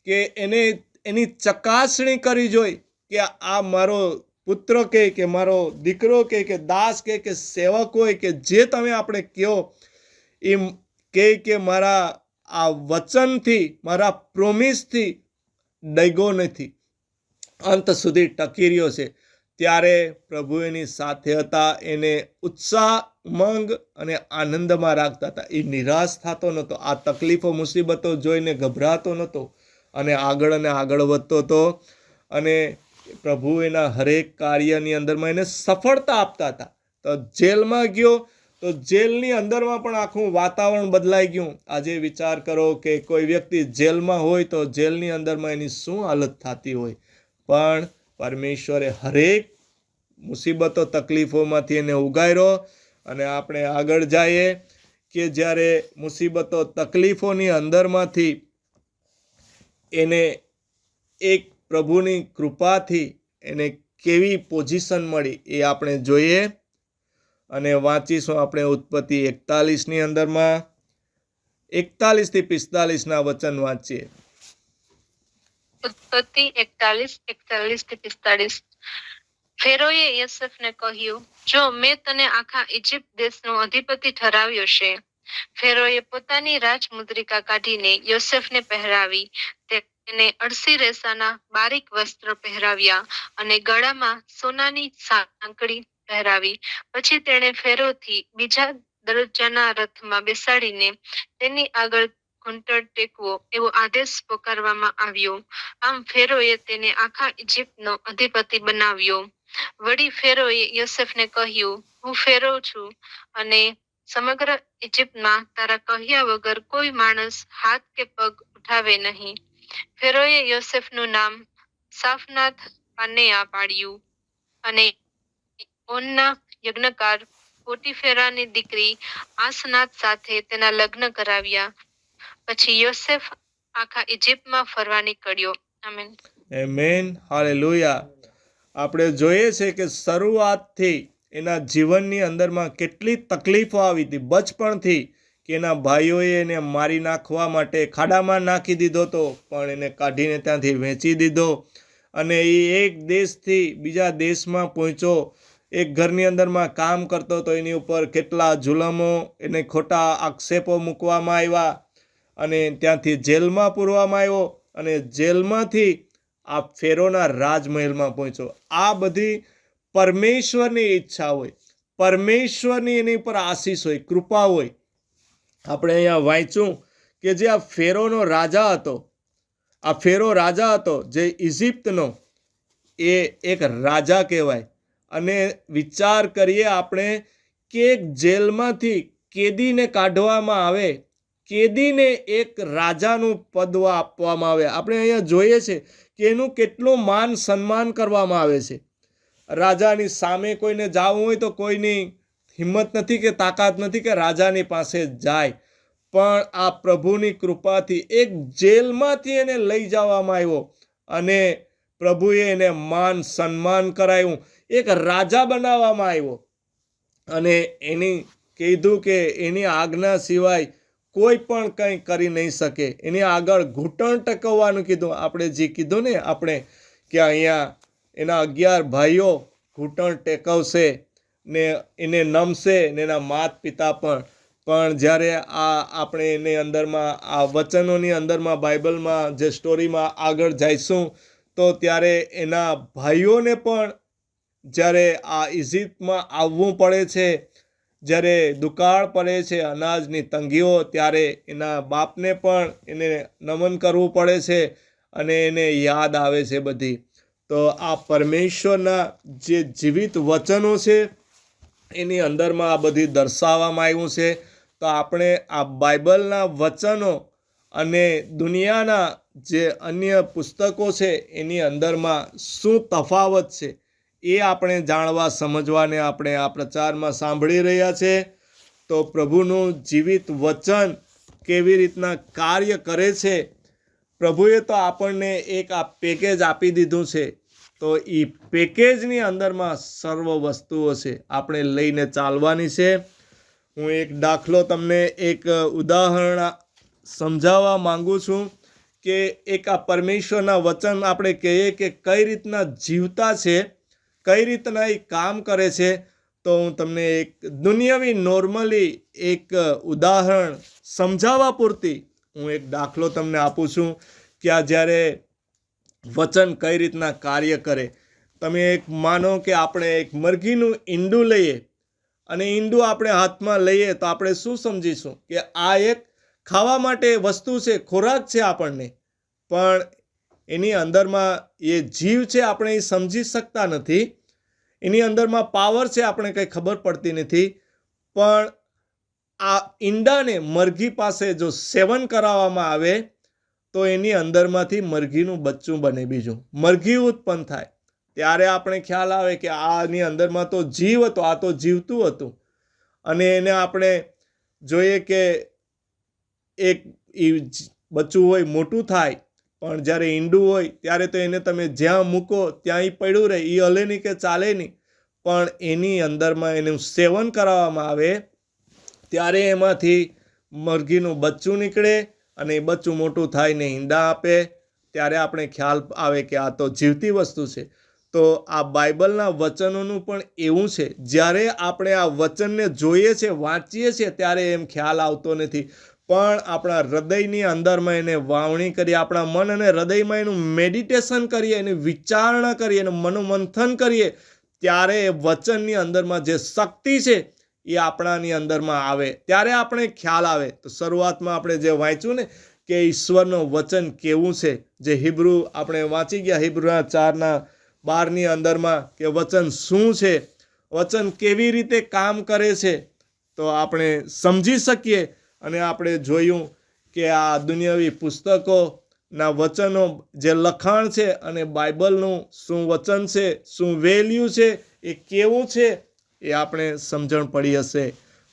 કે એને એની ચકાસણી કરી જોઈ કે આ મારો પુત્ર કે મારો દીકરો કે દાસ કે સેવક હોય કે જે તમે આપણે કહો, એમ કે મારા આ વચનથી, મારા પ્રોમિસથી ડગ્યો નથી, અંત સુધી ટકી રહ્યો છે. ત્યારે પ્રભુ એની સાથે હતા, એને ઉત્સાહ, ઉમંગ અને આનંદમાં રાખતા હતા. એ નિરાશ થતો નહોતો, આ તકલીફો, મુસીબતો જોઈને ગભરાતો નહોતો, અને આગળ વધતો હતો. અને પ્રભુ એના હરેક કાર્યની અંદરમાં એને સફળતા આપતા હતા. તો જેલમાં ગયો તો જેલની અંદરમાં પણ આખું વાતાવરણ બદલાઈ ગયું. આજે વિચાર કરો કે કોઈ વ્યક્તિ જેલમાં હોય તો જેલની અંદરમાં એની શું હાલત થતી હોય. પણ પરમેશ્વરે હરેક મુસીબતો, તકલીફોમાંથી એને ઉગાર્યો. અને આપણે આગળ જઈએ કે જ્યારે મુસીબતો, તકલીફોની અંદરમાંથી એને એક પ્રભુની કૃપાથી એને કેવી પોઝિશન મળી એ આપણે જોઈએ અને વાંચીશું આપણે ઉત્પત્તિ 41ની અંદરમાં 41 થી 45ના વચન વાંચીએ. ઉત્પત્તિ 41:41 થી 45. ફેરોએ યોસેફને કહ્યું, જો મેં તને આખા ઇજિપ્ત દેશનો અધિપતિ ઠરાવ્યો છે. ફેરોએ પોતાની રાજમુદ્રિકા કાઢીને યોસેફને પહેરાવી, તેને અળસી રેસાના બારીક વસ્ત્ર પહેરાવ્યા અને ગળામાં સોનાની સાંકળી પહેરાવી. પછી તેણે ફેરોથી બીજા દરજ્જાના રથમાં બેસાડીને તેની આગળ ઘૂંટણ ટેકવો એવો આદેશ પોકારવામાં આવ્યો. આમ ફેરોએ તેને આખા ઇજિપ્તનો અધિપતિ બનાવ્યો. વળી ફેરોએ યોસેફને કહ્યું, હું ફેરો છું અને સમગ્ર ઇજિપ્તમાં તારા કહ્યા વગર કોઈ માણસ હાથ કે પગ ઉઠાવે નહીં. ફેરોએ યોસેફનું નામ સાફનાથ પાનેયા પાડ્યું અને ઓનના યજ્ઞકાર પોટીફેરાની દીકરી આસનાથ સાથે તેના લગ્ન કરાવ્યા. પછી યોસેફ આખા ઇજિપ્તમાં ફરવા નીકળ્યો. આમેન. આમેન. હાલેલુયા. આપણે જોઈએ છે કે શરૂઆતથી એના જીવનની અંદરમાં કેટલી તકલીફો આવી હતી. બચપણથી કે એના ભાઈઓએ એને મારી નાખવા માટે ખાડામાં નાખી દીધો હતો, પણ એને કાઢીને ત્યાંથી વેચી દીધો અને એ એક દેશથી બીજા દેશમાં પહોંચ્યો. એક ઘરની અંદરમાં કામ કરતો હતો, એની ઉપર કેટલા જુલમો, એને ખોટા આક્ષેપો મૂકવામાં આવ્યા અને ત્યાંથી જેલમાં પૂરવામાં આવ્યો અને જેલમાંથી આ ફેરોના રાજમહેલમાં પહોંચ્યો. આ બધી પરમેશ્વરની ઈચ્છા હોય, પરમેશ્વરની એની પર આશીષ હોય, કૃપા હોય. આપણે અહીંયા વાંચ્યું કે જે આ ફેરોનો રાજા હતો, આ ફેરો રાજા હતો જે ઇજિપ્તનો, એ એક રાજા કહેવાય. અને વિચાર કરીએ આપણે કે એક જેલમાંથી કેદીને કાઢવામાં આવે, કેદીને એક રાજાનું પદ આપવામાં આવે. આપણે અહીંયા જોઈએ છે કે એનું કેટલું માન સન્માન કરવામાં આવે છે. રાજાની સામે કોઈને જવું હોય તો કોઈની હિંમત નથી કે તાકાત નથી કે રાજાની પાસે જાય, પણ આ પ્રભુની કૃપાથી એક જેલમાંથી એને લઈ જવામાં આવ્યો અને પ્રભુએ એને માન સન્માન કરાયું, એક રાજા બનાવવામાં આવ્યો અને એની કીધું કે એની આજ્ઞા સિવાય કોઈ પણ કંઈ કરી નહીં શકે. એની આગળ ઘૂંટણ ટકવવાનું કીધું. આપણે જે કીધું ને આપણે કે અહીંયા એના 11 ભાઈઓ ઘૂંટણ ટેકવશે ને એને નમશે ને એના માતા પિતા પણ જ્યારે આપણે એની અંદરમાં આ વચનોની અંદરમાં બાઇબલમાં જે સ્ટોરીમાં આગળ જઈશું તો ત્યારે એના ભાઈઓને પણ જ્યારે આ ઇજિપ્તમાં આવવું પડે છે, જ્યારે દુકાળ પડે છે, અનાજની તંગીઓ, ત્યારે એના બાપને પણ એને નમન કરવું પડે છે અને એને યાદ આવે છે બધી. તો આ પરમેશ્વરના જે જીવિત વચનો છે એની અંદરમાં આ બધી દર્શાવવામાં આવ્યું છે. તો આપણે આ બાઇબલના વચનો અને દુનિયાના જે અન્ય પુસ્તકો છે એની અંદરમાં શું તફાવત છે એ આપણે જાણવા સમજવાને આપણે આ પ્રચારમાં સાંભળી રહ્યા છે. તો પ્રભુનું જીવિત વચન કેવી રીતના કાર્ય કરે છે, પ્રભુએ તો આપણને એક આ પેકેજ આપી દીધું છે. તો એ પેકેજની અંદરમાં સર્વ વસ્તુઓ છે, આપણે લઈને ચાલવાની છે. હું એક દાખલો તમને એક ઉદાહરણ સમજાવવા માંગુ છું કે એક આ પરમેશ્વરના વચન આપણે કહીએ કે કઈ રીતના જીવતા છે, કઈ રીતના એ કામ કરે છે. તો હું તમને એક દુનિયાવી નોર્મલી એક ઉદાહરણ સમજાવવા પૂરતી હું એક દાખલો તમને આપું છું કે આ જ્યારે વચન કઈ રીતના કાર્ય કરે. તમે એક માનો કે આપણે એક મરઘીનું ઈંડું લઈએ અને ઈંડું આપણે હાથમાં લઈએ તો આપણે શું સમજીશું કે આ એક ખાવા માટે વસ્તુ છે, ખોરાક છે આપણને, પણ એની અંદરમાં એ જીવ છે આપણે એ સમજી શકતા નથી. એની અંદરમાં પાવર છે આપણે કંઈ ખબર પડતી નથી. પણ આ ઈંડાને મરઘી પાસે જો સેવન કરાવવામાં આવે તો એની અંદરમાંથી મરઘીનું બચ્ચું બને, બીજું મરઘી ઉત્પન્ન થાય. ત્યારે આપણે ખ્યાલ આવે કે આની અંદરમાં તો જીવ હતો, આ તો જીવતું હતું. અને એને આપણે જોઈએ કે એક બચ્ચું હોય મોટું થાય પણ જ્યારે ઈંડું હોય ત્યારે તો એને તમે જ્યાં મૂકો ત્યાં એ પડ્યું રહે, એ હલે નહીં કે ચાલે નહીં. પણ એની અંદરમાં એનું સેવન કરાવવામાં આવે ત્યારે એમાંથી મરઘીનું બચ્ચું નીકળે અને એ બચ્ચું મોટું થાય ને ઈંડા આપે. ત્યારે આપણે ખ્યાલ આવે કે આ તો જીવતી વસ્તુ છે. તો આ બાઇબલના વચનોનું પણ એવું છે, જ્યારે આપણે આ વચનને જોઈએ છે, વાંચીએ છીએ, ત્યારે એમ ખ્યાલ આવતો નથી. પણ આપણા હૃદયની અંદરમાં એને વાવણી કરીએ, આપણા મન અને હૃદયમાં એનું મેડિટેશન કરીએ, એની વિચારણા કરીએ, એનું મનોમંથન કરીએ, ત્યારે એ વચનની અંદરમાં જે શક્તિ છે એ આપણાની અંદરમાં આવે. ત્યારે આપણે ખ્યાલ આવે. તો શરૂઆતમાં આપણે જે વાંચ્યું ને કે ઈશ્વરનું વચન કેવું છે, જે હિબ્રુ આપણે વાંચી ગયા, હિબ્રુના 4:12 અંદરમાં કે વચન શું છે, વચન કેવી રીતે કામ કરે છે, તો આપણે સમજી શકીએ. અને આપણે જોયું કે આ દુનિયાવી પુસ્તકોના વચનો જે લખાણ છે અને બાઇબલનું શું વચન છે, શું વેલ્યુ છે, એ કેવું છે, એ આપણે સમજણ પડી હશે.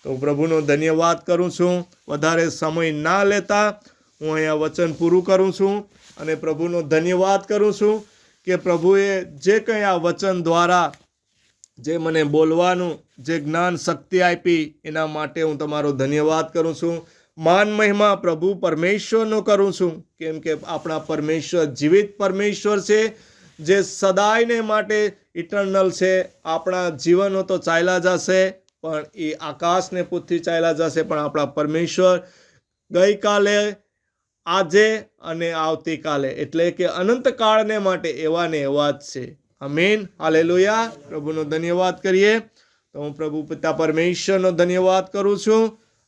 તો પ્રભુનો ધન્યવાદ કરું છું. વધારે સમય ના લેતા હું અહીંયા વચન પૂરું કરું છું અને પ્રભુનો ધન્યવાદ કરું છું કે પ્રભુએ જે કંઈ આ વચન દ્વારા જે મને બોલવાનું જે જ્ઞાન શક્તિ આપી એના માટે હું તમારો ધન્યવાદ કરું છું. માન મહિમા પ્રભુ પરમેશ્વરનો કરું છું, કેમ કે આપણા પરમેશ્વર જીવિત પરમેશ્વર છે, જે સદાયને માટે ઇટર્નલ છે. આપણા જીવનો તો ચાલ્યા જશે, પણ એ આકાશને પૂરથી ચાલ્યા જશે, પણ આપણા પરમેશ્વર ગઈકાલે, આજે અને આવતીકાલે એટલે કે અનંતકાળને માટે એવા ને એવા જ છે. આમીન, હાલેલુયા. પ્રભુનો ધન્યવાદ કરીએ. તો હું પ્રભુ પિતા પરમેશ્વરનો ધન્યવાદ કરું છું.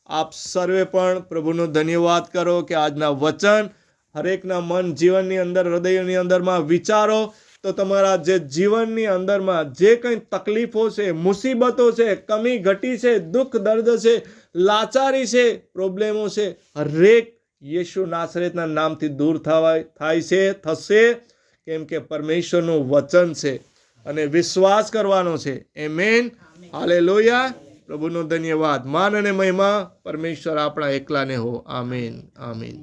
આપ સર્વે પણ પ્રભુનો ધન્યવાદ કરો કે આજના વચન હરેકના મન જીવનની અંદર, હૃદયની અંદરમાં વિચારો તો તમારા જે જીવનની અંદરમાં જે કંઈ તકલીફો છે, મુસીબતો છે, કમી ઘટી છે, દુઃખ દર્દ છે, લાચારી છે, પ્રોબ્લેમો છે, હરેક યેશુ નાસરેતના નામથી દૂર થાય છે, થશે. કેમ કે પરમેશ્વરનું વચન છે અને વિશ્વાસ કરવાનો છે. Amen, hallelujah. પ્રભુનો ધન્યવાદ. માન અને મહિમા પરમેશ્વર આપણા એકલાને હો. આમીન, આમીન.